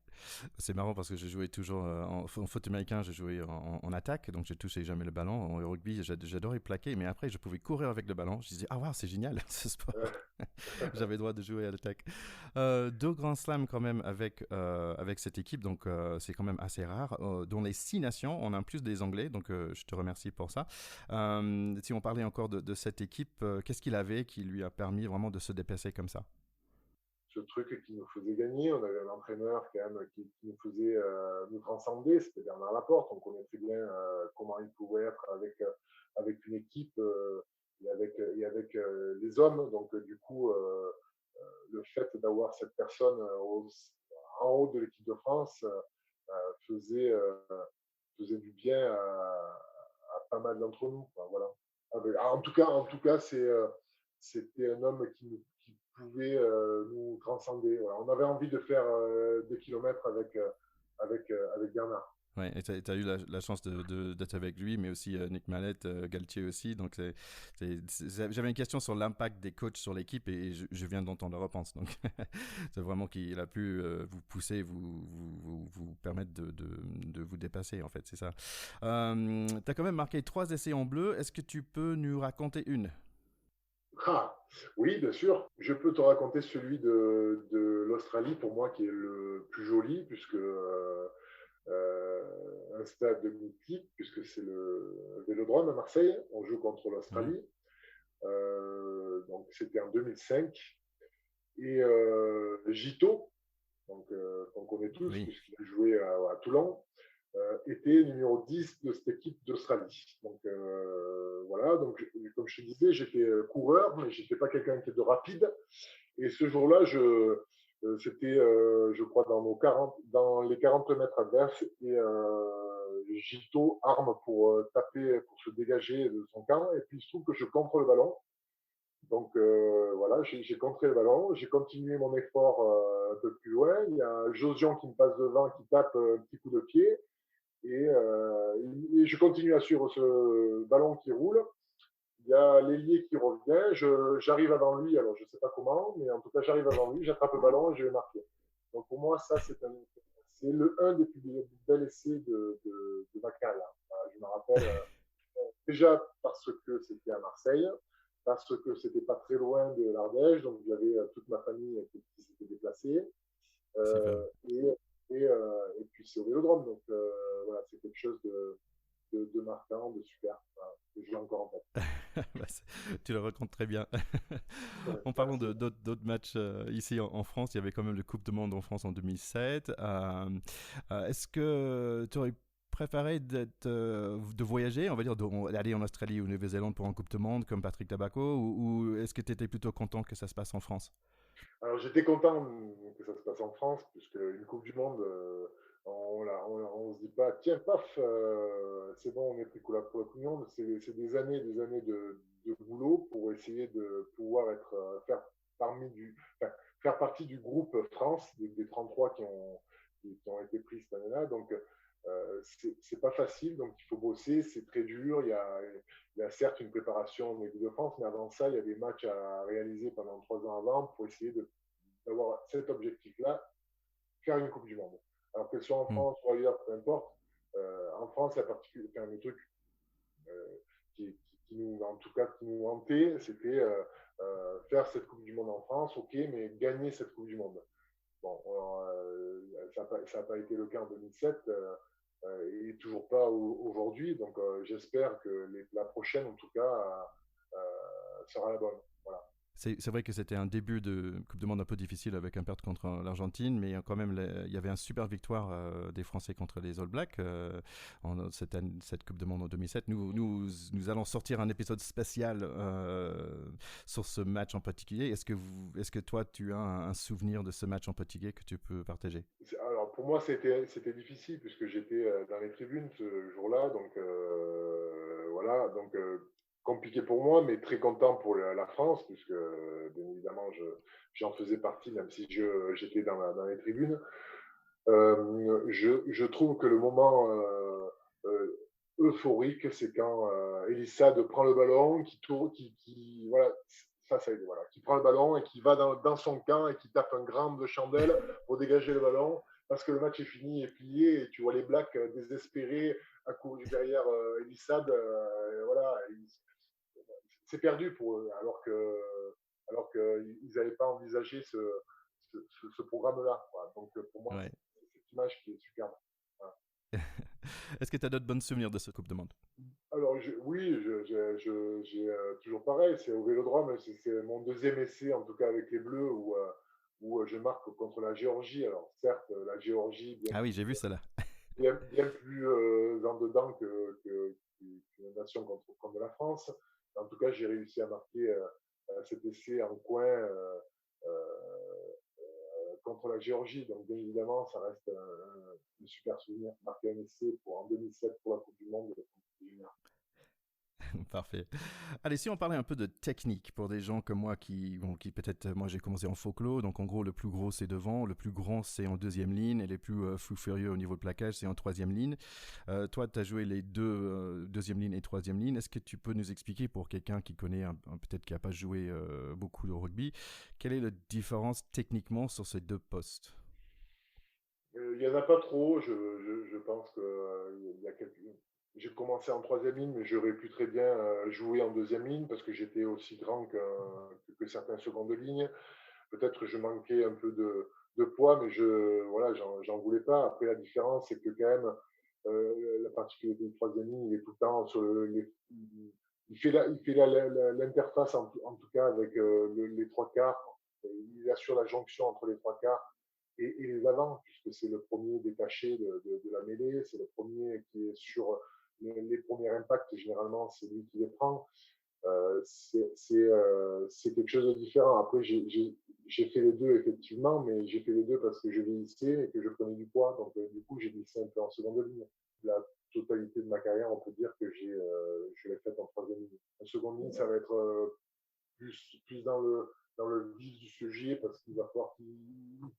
C'est marrant parce que je jouais toujours en foot américain, je jouais en attaque, donc je touchais jamais le ballon. En rugby, j'adorais plaquer, mais après, je pouvais courir avec le ballon. Je disais, ah wow, c'est génial ce sport. J'avais le droit de jouer à l'attaque. 2 grands slams quand même avec cette équipe, donc c'est quand même assez rare. Dans les 6 nations, on a en plus des Anglais, donc je te remercie pour ça. Si on parlait encore de cette équipe, qu'est-ce qu'il avait qui lui a permis vraiment de se dépasser comme ça? Ce truc qui nous faisait gagner. On avait un entraîneur quand même qui nous faisait nous transcender, c'était Bernard Laporte. On connaît très bien comment il pouvait être avec une équipe et avec les hommes. Donc, du coup, le fait d'avoir cette personne en haut de l'équipe de France faisait, euh, faisait du bien à pas mal d'entre nous. Enfin, voilà. En tout cas, c'était un homme qui pouvait nous transcender. Voilà. On avait envie de faire des kilomètres avec Bernard. Ouais, et tu as eu la chance d'être avec lui, mais aussi Nick Mallette, Galtier aussi. Donc, j'avais une question sur l'impact des coachs sur l'équipe et je viens d'entendre la réponse. Donc, c'est vraiment qu'il a pu vous pousser, vous permettre de vous dépasser, en fait. C'est ça. Tu as quand même marqué 3 essais en bleu. Est-ce que tu peux nous raconter une? Ah, oui, bien sûr. Je peux te raconter celui de l'Australie, pour moi, qui est le plus joli, puisque un stade mythique, puisque c'est le Vélodrome à Marseille. On joue contre Ouais. l'Australie. Donc, c'était en 2005. Et Gito, donc, qu'on connaît tous, Oui. puisqu'il a joué à Toulon, était numéro 10 de cette équipe d'Australie. Donc voilà, donc comme je te disais, j'étais coureur, mais j'étais pas quelqu'un qui était de rapide. Et ce jour-là, c'était, je crois, dans les 40 mètres adverses, et Gito arme pour taper, pour se dégager de son camp, et puis il se trouve que je contre le ballon. Donc voilà, j'ai contré le ballon, j'ai continué mon effort un peu plus loin. Il y a Josion qui me passe devant, qui tape un petit coup de pied. Et je continue à suivre ce ballon qui roule. Il y a l'ailier qui revient. J'arrive avant lui, alors je ne sais pas comment, mais en tout cas, j'arrive avant lui, j'attrape le ballon et je vais marquer. Donc pour moi, ça, c'est un des plus bels essais de ma carrière. Voilà, je me rappelle déjà parce que c'était à Marseille, parce que c'était pas très loin de l'Ardèche, donc j'avais toute ma famille qui s'était déplacée. Super. Et puis c'est au Vélodrome, donc voilà, c'est quelque chose de marquant, de super, voilà, que j'ai encore en tête. Bah, tu le racontes très bien. Ouais, En parlant merci. d'autres matchs ici en France, il y avait quand même le Coupe du Monde en France en 2007. Est-ce que tu aurais préféré de voyager, on va dire, d'aller en Australie ou Nouvelle-Zélande pour un Coupe du Monde comme Patrick Tabaco, ou est-ce que tu étais plutôt content que ça se passe en France? Alors j'étais content que ça se passe en France, puisque une Coupe du Monde, on se dit pas, tiens, paf, c'est bon, on est pris pour la Coupe du Monde. C'est des années de boulot pour essayer de pouvoir enfin, faire partie du groupe France, des 33 qui ont été pris cette année-là. Donc c'est pas facile, donc il faut bosser, c'est très dur. Il y a certes une préparation en équipe de France, mais avant ça, il y a des matchs à réaliser pendant 3 ans avant pour essayer d'avoir cet objectif-là, faire une Coupe du Monde. Alors que ce soit en Hmm. France ou ailleurs, peu importe, en France, la particulier, enfin, le truc euh, qui nous, en tout cas, qui nous hantait, c'était faire cette Coupe du Monde en France, ok, mais gagner cette Coupe du Monde. Bon, ça n'a pas été le cas en 2007 et toujours pas aujourd'hui. Donc, j'espère que la prochaine, en tout cas, sera la bonne. Voilà. C'est vrai que c'était un début de Coupe du Monde un peu difficile avec un perte contre l'Argentine, mais quand même, il y avait une super victoire des Français contre les All Blacks cette Coupe du Monde en 2007. Nous allons sortir un épisode spécial sur ce match en particulier. Est-ce que toi, tu as un souvenir de ce match en particulier que tu peux partager? Alors pour moi, c'était difficile puisque j'étais dans les tribunes ce jour-là, donc voilà, donc compliqué pour moi, mais très content pour la France puisque bien évidemment j'en faisais partie, même si j'étais dans les tribunes. Je trouve que le moment euh, euphorique, c'est quand Elissade prend le ballon, qui tourne, voilà, voilà, qui prend le ballon et qui va dans son camp et qui tape un grand de chandelle pour dégager le ballon parce que le match est fini et plié et tu vois les Blacks désespérés à courir derrière Elissade, voilà, c'est perdu pour eux alors qu'ils n'avaient pas envisagé ce programme-là. Voilà. Donc pour moi, Ouais. c'est cette image qui est superbe. Voilà. Est-ce que tu as d'autres bons souvenirs de ce Coupe du Monde? Alors oui, j'ai toujours pareil, c'est au Vélodrome, c'est mon deuxième essai, en tout cas avec les Bleus, où je marque contre la Géorgie. Alors certes, la Géorgie, Ah oui, j'ai vu cela. bien plus en dedans qu'une nation contre la France. En tout cas, j'ai réussi à marquer cet essai en coin contre la Géorgie. Donc, bien évidemment, ça reste un super souvenir. Marquer un essai en 2007 pour la Coupe du Monde. Parfait. Allez, si on parlait un peu de technique pour des gens comme moi qui peut-être, moi j'ai commencé en folklore, donc en gros le plus gros c'est devant, le plus grand c'est en deuxième ligne et les plus fous furieux au niveau de plaquage c'est en troisième ligne. Toi, tu as joué les deux, deuxième ligne et troisième ligne. Est-ce que tu peux nous expliquer pour quelqu'un qui connaît, peut-être qui n'a pas joué beaucoup de rugby, quelle est la différence techniquement sur ces deux postes? Il n'y en a pas trop. Je pense que il y a quelques... J'ai commencé en troisième ligne, mais j'aurais pu très bien jouer en deuxième ligne parce que j'étais aussi grand que certains secondes lignes. Peut-être que je manquais un peu de poids, mais voilà, j'en voulais pas. Après, la différence, c'est que quand même, la particularité du troisième ligne, il est tout le temps sur il fait l'interface en tout cas avec les trois quarts. Il assure la jonction entre les trois quarts et les avants, puisque c'est le premier détaché de la mêlée, c'est le premier qui est sur les premiers impacts. Généralement, c'est lui qui les prend. C'est quelque chose de différent. Après, j'ai fait les deux, effectivement, mais j'ai fait les deux parce que je vieillissais et que je prenais du poids. Donc, du coup, j'ai glissé un peu en seconde ligne. La totalité de ma carrière, on peut dire que je l'ai faite en troisième ligne. En seconde ligne, ça va être plus dans le vif du sujet parce qu'il va falloir qu'il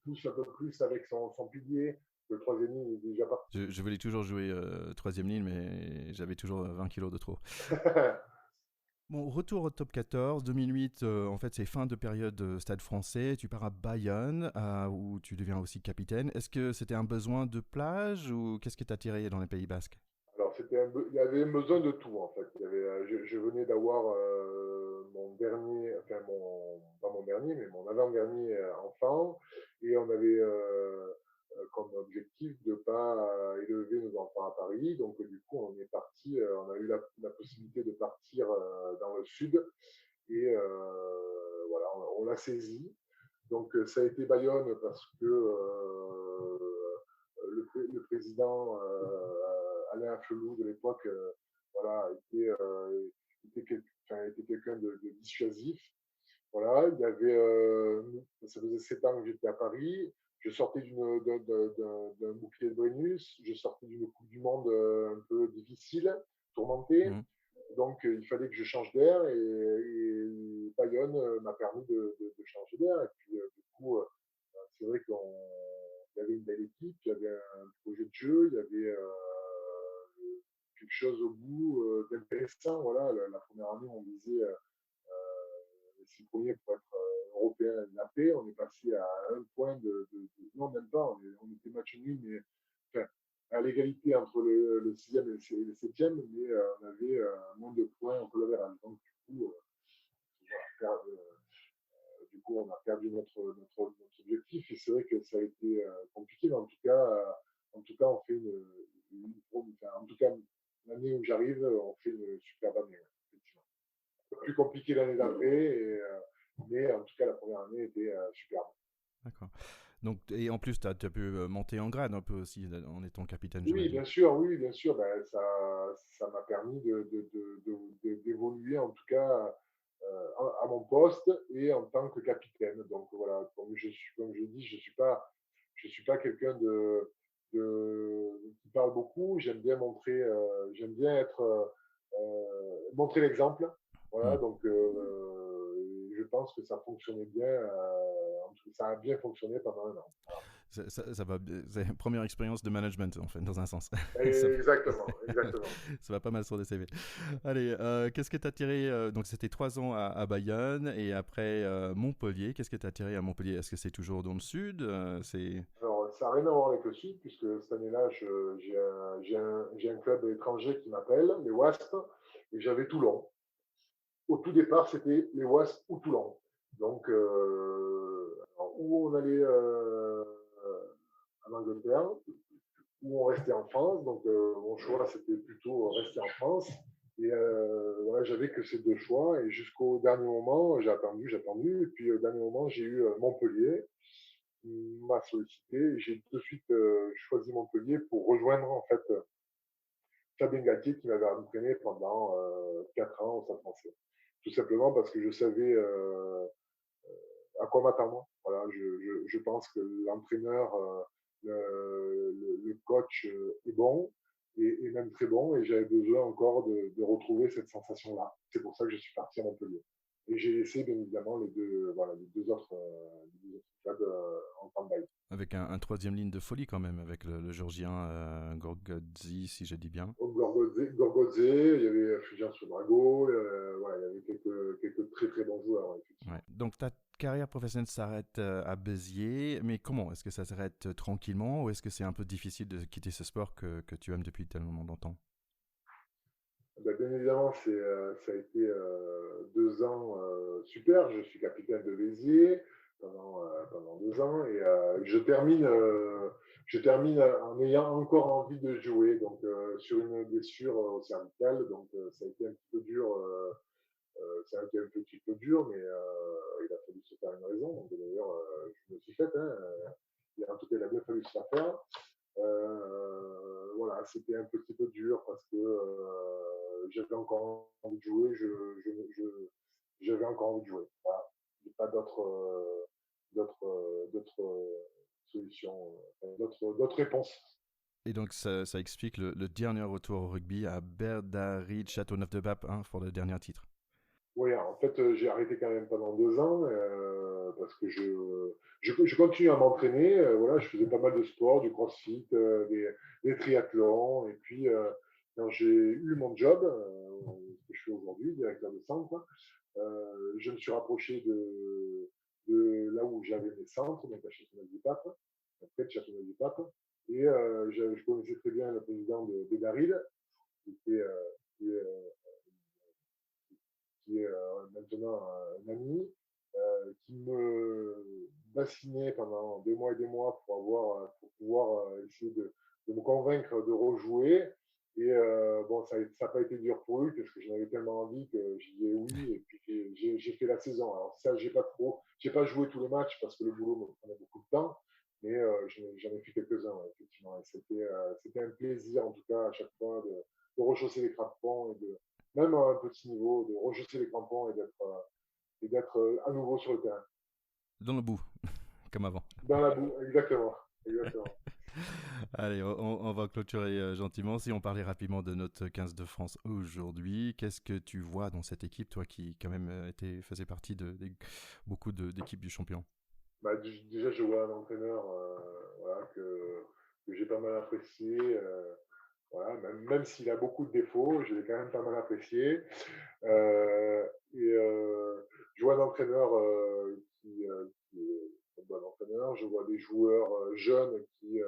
pousse un peu plus avec son pilier. Le troisième ligne est déjà parti. Je voulais toujours jouer troisième ligne, mais j'avais toujours 20 kilos de trop. Bon, retour au top 14, 2008, en fait, c'est fin de période Stade français. Tu pars à Bayonne, où tu deviens aussi capitaine. Est-ce que c'était un besoin de plage ou qu'est-ce qui t'a attiré dans les Pays Basques? Alors, il y avait besoin de tout, en fait. Je venais d'avoir mon dernier, enfin, pas mon dernier, mais mon avant-dernier enfant. Et on avait comme objectif de pas élever nos enfants à Paris. Donc, du coup, on est parti, on a eu la possibilité de partir dans le sud. Et voilà, on l'a saisi. Donc, ça a été Bayonne parce que le président Alain Flelou de l'époque voilà, était quelqu'un de dissuasif. Voilà, ça faisait 7 ans que j'étais à Paris. Je sortais d'un bouclier de Brennus. Je sortais d'une Coupe du Monde un peu difficile, tourmentée. Mhm. Donc, il fallait que je change d'air et Bayonne m'a permis de changer d'air. Et puis, du coup, c'est vrai qu'il y avait une belle équipe, il y avait un projet de jeu, il y avait quelque chose au bout d'intéressant. Voilà, la première année, on visait les 6 premiers pour être européen de la paix. On est passé à un point non, même pas, on était match nul, mais enfin, à l'égalité entre le 6e et le 7e, mais on avait moins de points entre le verre. Donc, du coup, on a perdu notre objectif et c'est vrai que ça a été compliqué, mais en tout cas, on fait en tout cas, l'année où j'arrive, on fait une superbe année, effectivement. Un peu plus compliqué l'année d'après, mais en tout cas, la première année était superbe. D'accord. Donc, et en plus, tu as pu monter en grade un peu aussi en étant capitaine, Oui, j'imagine. bien sûr, oui, bien sûr. Ben, ça m'a permis d'évoluer, en tout cas, à mon poste et en tant que capitaine. Donc voilà, comme je dis, je suis pas quelqu'un qui parle beaucoup. J'aime bien montrer l'exemple. Voilà, Hmm. donc je pense que ça fonctionnait bien. Ça a bien fonctionné pendant un an. Ça va, c'est une première expérience de management, en fait, dans un sens. ça, Exactement, exactement. ça va pas mal sur les CV. Allez, qu'est-ce que tu as tiré donc, c'était 3 ans à Bayonne et après Montpellier. Qu'est-ce que tu as tiré à Montpellier? Est-ce que c'est toujours dans le sud c'est... Alors, ça n'a rien à voir avec le Sud, puisque cette année-là, j'ai un club étranger qui m'appelle, les Wasps, et j'avais Toulon. Au tout départ, c'était les Wasps ou Toulon. Donc, où on allait en Angleterre, où on restait en France. Donc, mon choix, c'était plutôt rester en France. Et voilà, j'avais que ces deux choix. Et jusqu'au dernier moment, j'ai attendu. Et puis, au dernier moment, j'ai eu Montpellier qui m'a sollicité. Et j'ai tout de suite choisi Montpellier pour rejoindre, en fait, Fabien Galtier qui m'avait entraîné pendant 4 ans au Stade français. Tout simplement parce que je savais à quoi m'attendre. voilà, je pense que l'entraîneur, le coach est bon et même très bon, et j'avais besoin encore de retrouver cette sensation-là. C'est pour ça que je suis parti à Montpellier. Et j'ai laissé bien évidemment les deux autres clubs en stand-by. Avec un troisième ligne de folie quand même, avec le Georgien Gorgodzi, si je dis bien. Gorgodze, il y avait Fulgence Drago, voilà, il y avait quelques très très bons joueurs, ouais, effectivement. Ouais. Donc ta carrière professionnelle s'arrête à Béziers, mais comment? Est-ce que ça s'arrête tranquillement ou est-ce que c'est un peu difficile de quitter ce sport que tu aimes depuis tellement longtemps? Ben, bien évidemment, ça a été 2 ans super. Je suis capitaine de Béziers pendant 2 ans et je termine en ayant encore envie de jouer. Donc sur une blessure au cervical, donc ça a été un petit peu dur. Ça a été un petit peu dur, mais il a fallu se faire une raison. Donc d'ailleurs, je me suis faite. Hein, en tout cas, il a bien fallu se la faire. Voilà, c'était un petit peu dur parce que j'avais encore envie de jouer, j'avais encore envie de jouer. Voilà. Il n'y a pas d'autres solutions, d'autres réponses. Et donc ça explique le dernier retour au rugby à Berdaryd, Châteauneuf-de-Pape, hein, pour le dernier titre. Oui, en fait, j'ai arrêté quand même pendant 2 ans parce que je continue à m'entraîner. Voilà, je faisais pas mal de sport, du crossfit, des triathlons. Et puis, quand j'ai eu mon job, ce que je fais aujourd'hui, directeur de centre, je me suis rapproché de là où j'avais mes centres, donc à Châteauneuf-du-Pape, près de Châteauneuf-du-Pape. Et je connaissais très bien le président de Bédaride, qui était, qui est, qui est maintenant un ami, qui me bassinait pendant des mois et des mois pour pouvoir essayer de me convaincre de rejouer. Et bon, ça n'a pas été dur pour lui parce que j'en avais tellement envie que j'y ai oui. Et puis j'ai fait la saison. Alors ça, j'ai pas joué tous les matchs parce que le boulot me prenait beaucoup de temps, mais j'en ai fait quelques-uns, ouais, effectivement. Et c'était un plaisir en tout cas à chaque fois de rechausser les crampons et de même à un petit niveau, de rejeter les crampons et d'être à nouveau sur le terrain. Dans le bout, comme avant. Dans la boue, exactement. Exactement. Allez, on va clôturer gentiment. Si on parlait rapidement de notre 15 de France aujourd'hui, qu'est-ce que tu vois dans cette équipe, toi qui quand même faisait partie de beaucoup d'équipes du champion? Bah, déjà, je vois un entraîneur voilà, que j'ai pas mal apprécié. Voilà, même s'il a beaucoup de défauts, je l'ai quand même pas mal apprécié. Et je vois un entraîneur qui est un bon entraîneur. Je vois des joueurs jeunes qui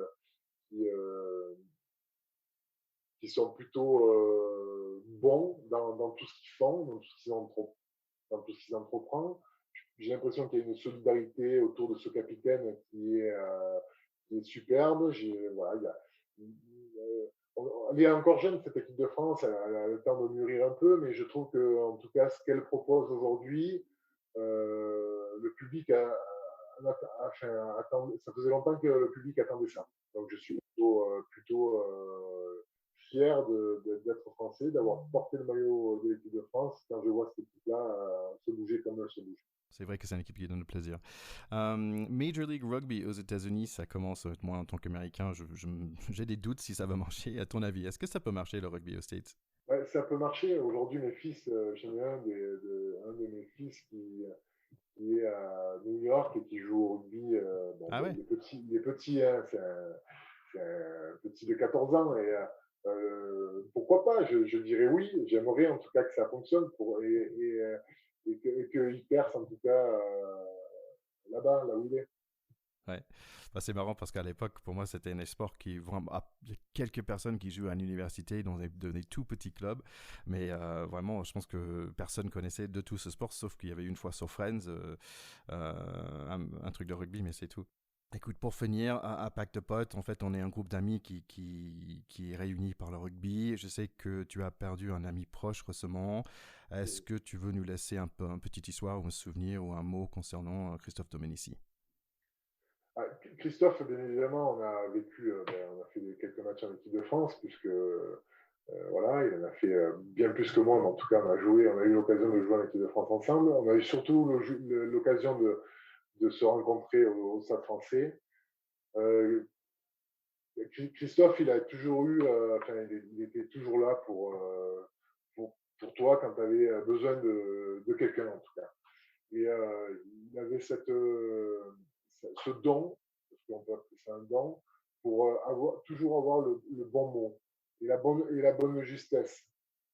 sont plutôt bons dans tout ce qu'ils font, dans tout ce qu'ils entreprennent. J'ai l'impression qu'il y a une solidarité autour de ce capitaine qui est superbe. Voilà, elle est encore jeune, cette équipe de France, elle a le temps de mûrir un peu, mais je trouve que, en tout cas, ce qu'elle propose aujourd'hui, le public ça faisait longtemps que le public attendait ça. Donc je suis plutôt fier d'être français, d'avoir porté le maillot de l'équipe de France quand je vois cette équipe-là se bouger comme elle se bouge. C'est vrai que c'est une équipe qui donne le plaisir. Major League Rugby aux États-Unis, ça commence, moi en tant qu'Américain, j'ai des doutes si ça va marcher. À ton avis, est-ce que ça peut marcher le rugby aux States? Ouais, ça peut marcher. Aujourd'hui, mes fils, j'en ai un de mes fils qui est à New York et qui joue au rugby. Bon, Ah ouais? il est petit, hein, c'est un petit de 14 ans. Et pourquoi pas, je dirais oui. J'aimerais en tout cas que ça fonctionne et qu'il perce en tout cas là-bas, là où il est. Ouais. Bah, c'est marrant parce qu'à l'époque, pour moi, c'était un sport qui vraiment. Il y a quelques personnes qui jouent à l'université dans des tout petits clubs, mais vraiment, je pense que personne connaissait de tout ce sport, sauf qu'il y avait une fois sur Friends, un truc de rugby, mais c'est tout. Écoute, pour finir, à Pacte de Potes, en fait, on est un groupe d'amis qui est réuni par le rugby. Je sais que tu as perdu un ami proche récemment. Est-ce que tu veux nous laisser une petite histoire ou un souvenir ou un mot concernant Christophe Domenici? Ah, Christophe, bien évidemment, on a fait quelques matchs en équipe de France, puisque voilà, il en a fait bien plus que moi, mais en tout cas, on a eu l'occasion de jouer en équipe de France ensemble. On a eu surtout l'occasion de se rencontrer au Stade Français. Christophe, il a toujours eu, il était toujours là pour toi quand tu avais besoin de quelqu'un, en tout cas. Et il avait ce don, parce qu'on peut appeler ça un don, pour toujours avoir le bon mot et la bonne justesse.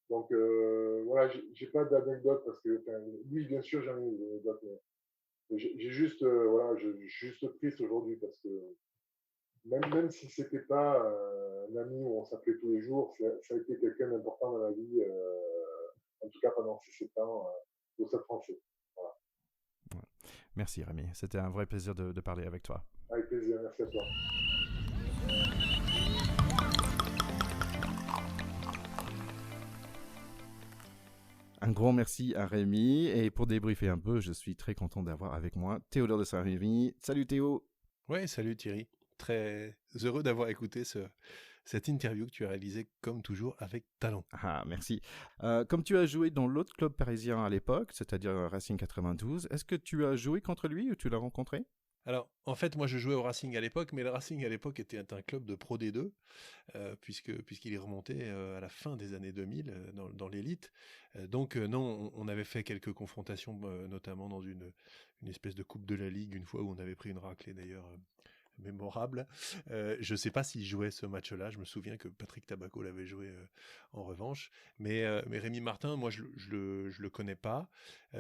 Donc voilà, j'ai pas d'anecdote parce que, oui, bien sûr, j'en ai des anecdotes, mais j'ai juste, voilà, je suis juste triste aujourd'hui parce que même si c'était pas un ami où on s'appelait tous les jours, ça a été quelqu'un d'important dans la vie, en tout cas pendant ces 7 ans au Stade Français. Voilà. Ouais. Merci Rémi, c'était un vrai plaisir de parler avec toi. Avec plaisir, merci à toi. Un grand merci à Rémi, et pour débriefer un peu, je suis très content d'avoir avec moi Théodore de Saint-Rémy. Salut Théo. Ouais, salut Thierry. Très heureux d'avoir écouté cette interview que tu as réalisée comme toujours avec talent. Ah, merci. Comme tu as joué dans l'autre club parisien à l'époque, c'est-à-dire Racing 92, est-ce que tu as joué contre lui ou tu l'as rencontré? Alors, en fait, moi je jouais au Racing à l'époque, mais le Racing à l'époque était un club de Pro D2, puisqu'il est remonté à la fin des années 2000 dans l'élite. Donc non, on avait fait quelques confrontations, notamment dans une espèce de coupe de la Ligue, une fois où on avait pris une raclée d'ailleurs mémorable. Je ne sais pas s'il jouait ce match-là. Je me souviens que Patrick Tabaco l'avait joué en revanche. Mais Rémi Martin, moi, je le connais pas.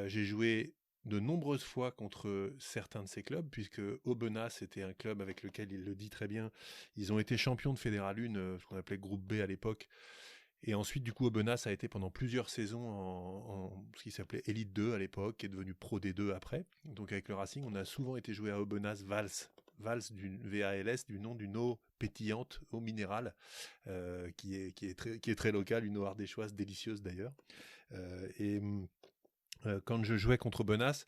J'ai joué de nombreuses fois contre certains de ces clubs, puisque Aubenas était un club avec lequel, il le dit très bien, ils ont été champions de Fédéral 1, ce qu'on appelait groupe B à l'époque. Et ensuite, du coup, Aubenas a été pendant plusieurs saisons en ce qui s'appelait Elite 2 à l'époque, qui est devenu Pro D2 après. Donc avec le Racing, on a souvent été joué à Aubenas Vals du VALS, du nom d'une eau pétillante, eau minérale, qui est très locale, une eau ardéchoise délicieuse d'ailleurs. Quand je jouais contre Aubenas,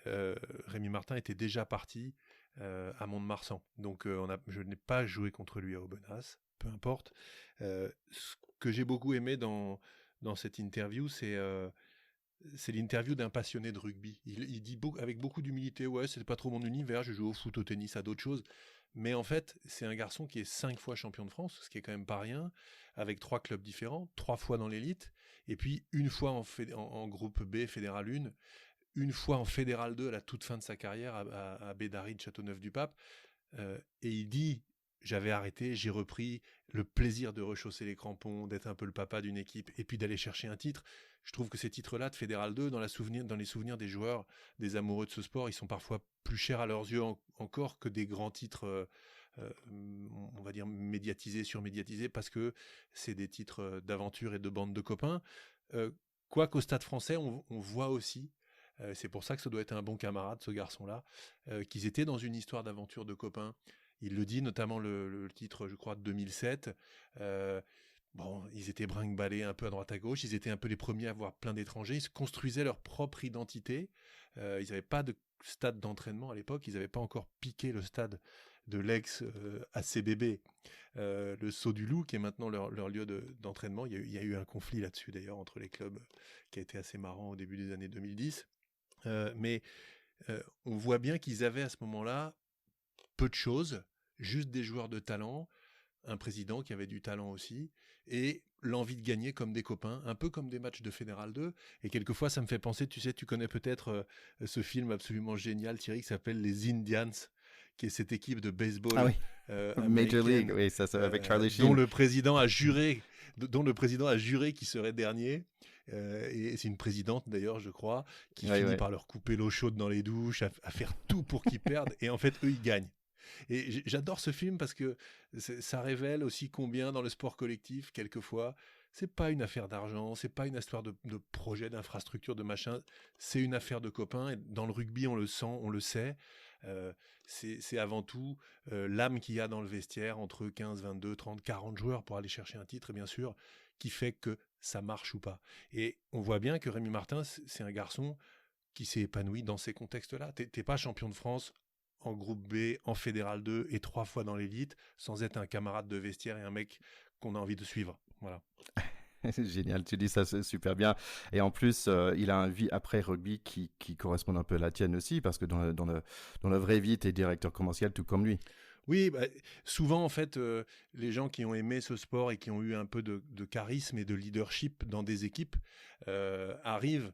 Rémi Martin était déjà parti à Mont-de-Marsan. Donc je n'ai pas joué contre lui à Aubenas, peu importe. Ce que j'ai beaucoup aimé dans cette interview, c'est l'interview d'un passionné de rugby. Il dit avec beaucoup d'humilité, ouais, c'est pas trop mon univers, je joue au foot, au tennis, à d'autres choses. Mais en fait, c'est un garçon qui est 5 fois champion de France, ce qui est quand même pas rien, avec 3 clubs différents, 3 fois dans l'élite, et puis une fois en groupe B, Fédéral 1, une fois en Fédéral 2 à la toute fin de sa carrière à Bédary de Châteauneuf-du-Pape. Et il dit, j'avais arrêté, j'ai repris le plaisir de rechausser les crampons, d'être un peu le papa d'une équipe et puis d'aller chercher un titre. Je trouve que ces titres-là de Fédéral 2, dans les souvenirs des joueurs, des amoureux de ce sport, ils sont parfois plus chers à leurs yeux encore que des grands titres, on va dire médiatisés, surmédiatisés, parce que c'est des titres d'aventure et de bande de copains. Quoiqu'au Stade Français, on voit aussi, c'est pour ça que ça doit être un bon camarade, ce garçon-là, qu'ils étaient dans une histoire d'aventure de copains. Il le dit, notamment le titre, je crois, de 2007. Bon, ils étaient brinque-ballés un peu à droite à gauche. Ils étaient un peu les premiers à avoir plein d'étrangers. Ils se construisaient leur propre identité. Ils n'avaient pas de stade d'entraînement à l'époque. Ils n'avaient pas encore piqué le stade de l'ex-ACBB. Le Saut du Loup, qui est maintenant leur lieu d'entraînement. Il y a eu un conflit là-dessus, d'ailleurs, entre les clubs, qui a été assez marrant au début des années 2010. Mais on voit bien qu'ils avaient à ce moment-là peu de choses, juste des joueurs de talent, un président qui avait du talent aussi, et l'envie de gagner comme des copains, un peu comme des matchs de Fédéral 2. Et quelquefois, ça me fait penser, tu sais, tu connais peut-être ce film absolument génial, Thierry, qui s'appelle Les Indians, qui est cette équipe de baseball Major League, oui, ça avec Charlie Sheen. dont le président a juré qu'il serait dernier. Et c'est une présidente d'ailleurs, je crois, qui finit par leur couper l'eau chaude dans les douches, à faire tout pour qu'ils perdent. Et en fait, eux, ils gagnent. Et j'adore ce film parce que ça révèle aussi combien dans le sport collectif, quelquefois, c'est pas une affaire d'argent, c'est pas une histoire de projet, d'infrastructure, de machin, c'est une affaire de copains. Et dans le rugby, on le sent, on le sait. C'est avant tout l'âme qu'il y a dans le vestiaire entre 15, 22, 30, 40 joueurs pour aller chercher un titre, et bien sûr, qui fait que ça marche ou pas. Et on voit bien que Rémi Martin, c'est un garçon qui s'est épanoui dans ces contextes-là. T'es pas champion de France en groupe B, en Fédéral 2 et 3 fois dans l'élite, sans être un camarade de vestiaire et un mec qu'on a envie de suivre. Voilà. C'est génial, tu dis ça c'est super bien. Et en plus, il a une vie après rugby qui correspond un peu à la tienne aussi, parce que dans la vraie vie, tu es directeur commercial tout comme lui. Oui, bah, souvent en fait, les gens qui ont aimé ce sport et qui ont eu un peu de charisme et de leadership dans des équipes arrivent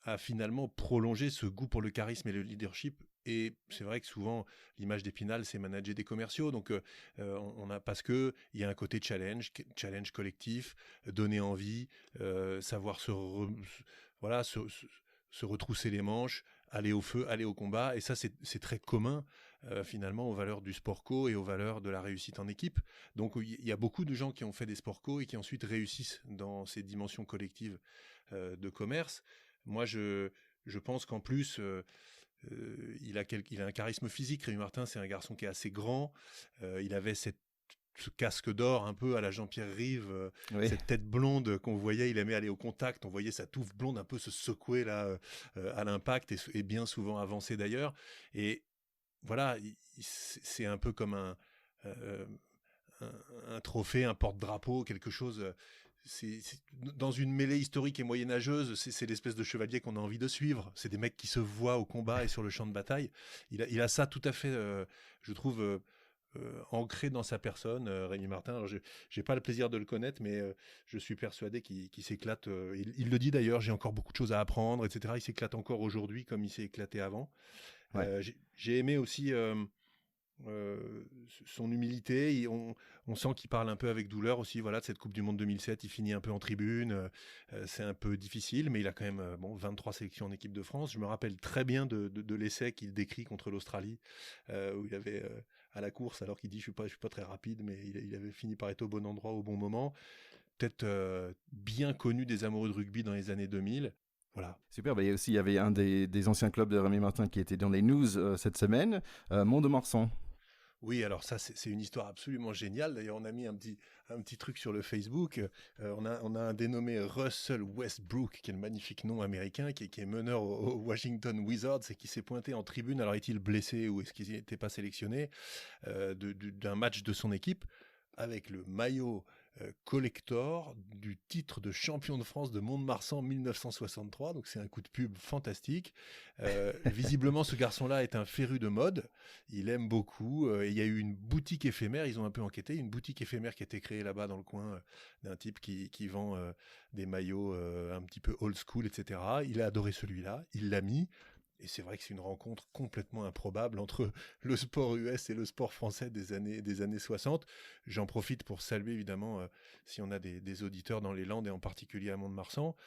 à finalement prolonger ce goût pour le charisme et le leadership. Et c'est vrai que souvent, l'image d'Épinal, c'est manager des commerciaux. Donc, on a, parce que il y a un côté challenge collectif, donner envie, savoir voilà, se retrousser les manches, aller au feu, aller au combat. Et ça, c'est très commun, finalement, aux valeurs du sport co et aux valeurs de la réussite en équipe. Donc, il y a beaucoup de gens qui ont fait des sports co et qui ensuite réussissent dans ces dimensions collectives de commerce. Moi, je pense qu'en plus, il a un charisme physique. Rémi Martin, c'est un garçon qui est assez grand. Il avait ce casque d'or un peu à la Jean-Pierre Rive, Oui. cette tête blonde qu'on voyait, il aimait aller au contact, on voyait sa touffe blonde un peu se secouer là à l'impact et bien souvent avancer d'ailleurs. Et voilà, c'est un peu comme euh, un trophée, un porte-drapeau, quelque chose. Dans une mêlée historique et moyenâgeuse, c'est l'espèce de chevalier qu'on a envie de suivre. C'est des mecs qui se voient au combat et sur le champ de bataille. Il a ça tout à fait, je trouve, ancré dans sa personne, Rémi Martin. Alors, j'ai pas le plaisir de le connaître, mais je suis persuadé qu'il s'éclate. Il le dit d'ailleurs, j'ai encore beaucoup de choses à apprendre, etc. Il s'éclate encore aujourd'hui comme il s'est éclaté avant. Ouais. J'ai aimé aussi son humilité. On sent qu'il parle un peu avec douleur aussi. Voilà, de cette Coupe du Monde 2007, il finit un peu en tribune. C'est un peu difficile, mais il a quand même 23 sélections en équipe de France. Je me rappelle très bien de l'essai qu'il décrit contre l'Australie, où il avait à la course, alors qu'il dit je suis pas très rapide, mais il avait fini par être au bon endroit au bon moment. Peut-être bien connu des amoureux de rugby dans les années 2000. Voilà. Super, bah, il y avait un des anciens clubs de Rémi Martin qui était dans les news cette semaine, Mont-de-Marsan. Oui, alors ça, c'est une histoire absolument géniale. D'ailleurs, on a mis un petit truc sur le Facebook. On a un dénommé Russell Westbrook, qui est le magnifique nom américain, qui est meneur au Washington Wizards et qui s'est pointé en tribune. Alors, est-il blessé ou est-ce qu'il n'était pas sélectionné d'un match de son équipe avec le maillot collector du titre de champion de France de Mont-de-Marsan 1963. Donc c'est un coup de pub fantastique. Visiblement, ce garçon-là est un féru de mode. Il aime beaucoup. Et il y a eu une boutique éphémère. Ils ont un peu enquêté. Une boutique éphémère qui a été créée là-bas dans le coin d'un type qui vend des maillots un petit peu old school, etc. Il a adoré celui-là. Il l'a mis. Et c'est vrai que c'est une rencontre complètement improbable entre le sport US et le sport français des années 60. J'en profite pour saluer évidemment, si on a des auditeurs dans les Landes et en particulier à Mont-de-Marsan,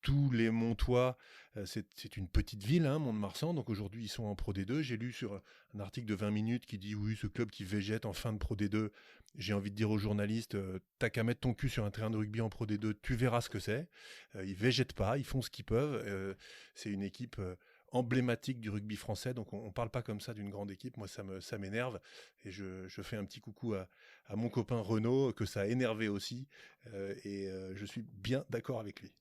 tous les Montois, c'est une petite ville, hein, Mont-de-Marsan, donc aujourd'hui ils sont en Pro D2. J'ai lu sur un article de 20 minutes qui dit oui, ce club qui végète en fin de Pro D2, j'ai envie de dire aux journalistes, t'as qu'à mettre ton cul sur un terrain de rugby en Pro D2, tu verras ce que c'est. Ils végètent pas, ils font ce qu'ils peuvent. C'est une équipe emblématique du rugby français, donc on parle pas comme ça d'une grande équipe. Moi ça m'énerve et je fais un petit coucou à mon copain Renaud que ça a énervé aussi et je suis bien d'accord avec lui.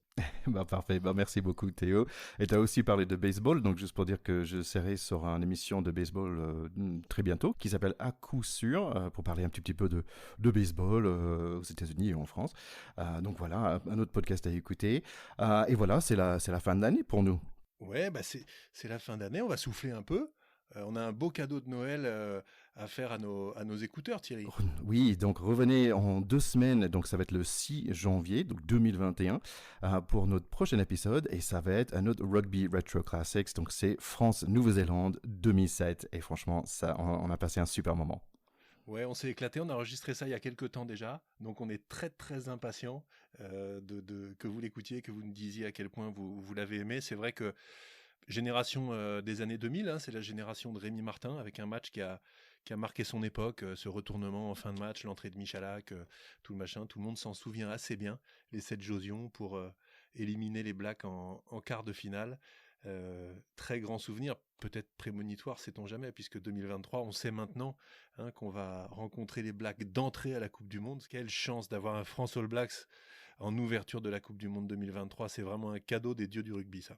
Bah, parfait, bah, merci beaucoup Théo. Et tu as aussi parlé de baseball, donc juste pour dire que je serai sur une émission de baseball très bientôt qui s'appelle À coup sûr, pour parler un petit peu de baseball aux États-Unis et en France. Donc voilà, un autre podcast à écouter. Et voilà, c'est la fin de l'année pour nous. Ouais, bah c'est la fin d'année, on va souffler un peu. On a un beau cadeau de Noël à faire à nos écouteurs, Thierry. Oui, donc revenez en 2 semaines, donc ça va être le 6 janvier, donc 2021, pour notre prochain épisode, et ça va être un autre Rugby Retro Classics, donc c'est France-Nouvelle-Zélande 2007, et franchement, ça, on a passé un super moment. Ouais, on s'est éclaté, on a enregistré ça il y a quelques temps déjà, donc on est très très impatient que vous l'écoutiez, que vous nous disiez à quel point vous l'avez aimé. C'est vrai que génération des années 2000, hein, c'est la génération de Rémi Martin avec un match qui a marqué son époque, ce retournement en fin de match, l'entrée de Michalak, tout le machin, tout le monde s'en souvient assez bien, les 7 Josion pour éliminer les Blacks en quart de finale. Très grand souvenir, peut-être prémonitoire, sait-on jamais, puisque 2023, on sait maintenant qu'on va rencontrer les Blacks d'entrée à la Coupe du Monde. Quelle chance d'avoir un France All Blacks en ouverture de la Coupe du Monde 2023. C'est vraiment un cadeau des dieux du rugby, ça.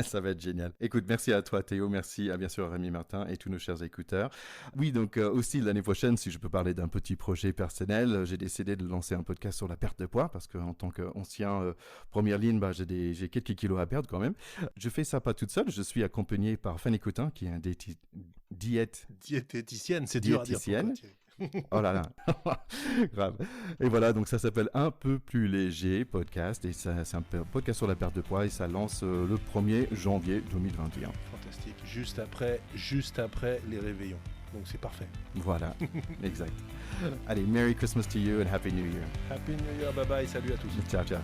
Ça va être génial. Écoute, merci à toi Théo, merci à bien sûr à Rémi Martin et tous nos chers écouteurs. Oui, donc aussi l'année prochaine, si je peux parler d'un petit projet personnel, j'ai décidé de lancer un podcast sur la perte de poids parce qu'en tant qu'ancien première ligne, j'ai quelques kilos à perdre quand même. Je fais ça pas toute seule, je suis accompagné par Fanny Coutin qui est un diététicienne, c'est dur à dire. Oh là là, grave. Et voilà, donc ça s'appelle Un peu plus léger podcast et c'est un podcast sur la perte de poids et ça lance le 1er janvier 2021. Fantastique, juste après les réveillons. Donc c'est parfait. Voilà, exact. Allez, Merry Christmas to you and Happy New Year. Happy New Year, bye bye, salut à tous. Ciao, ciao.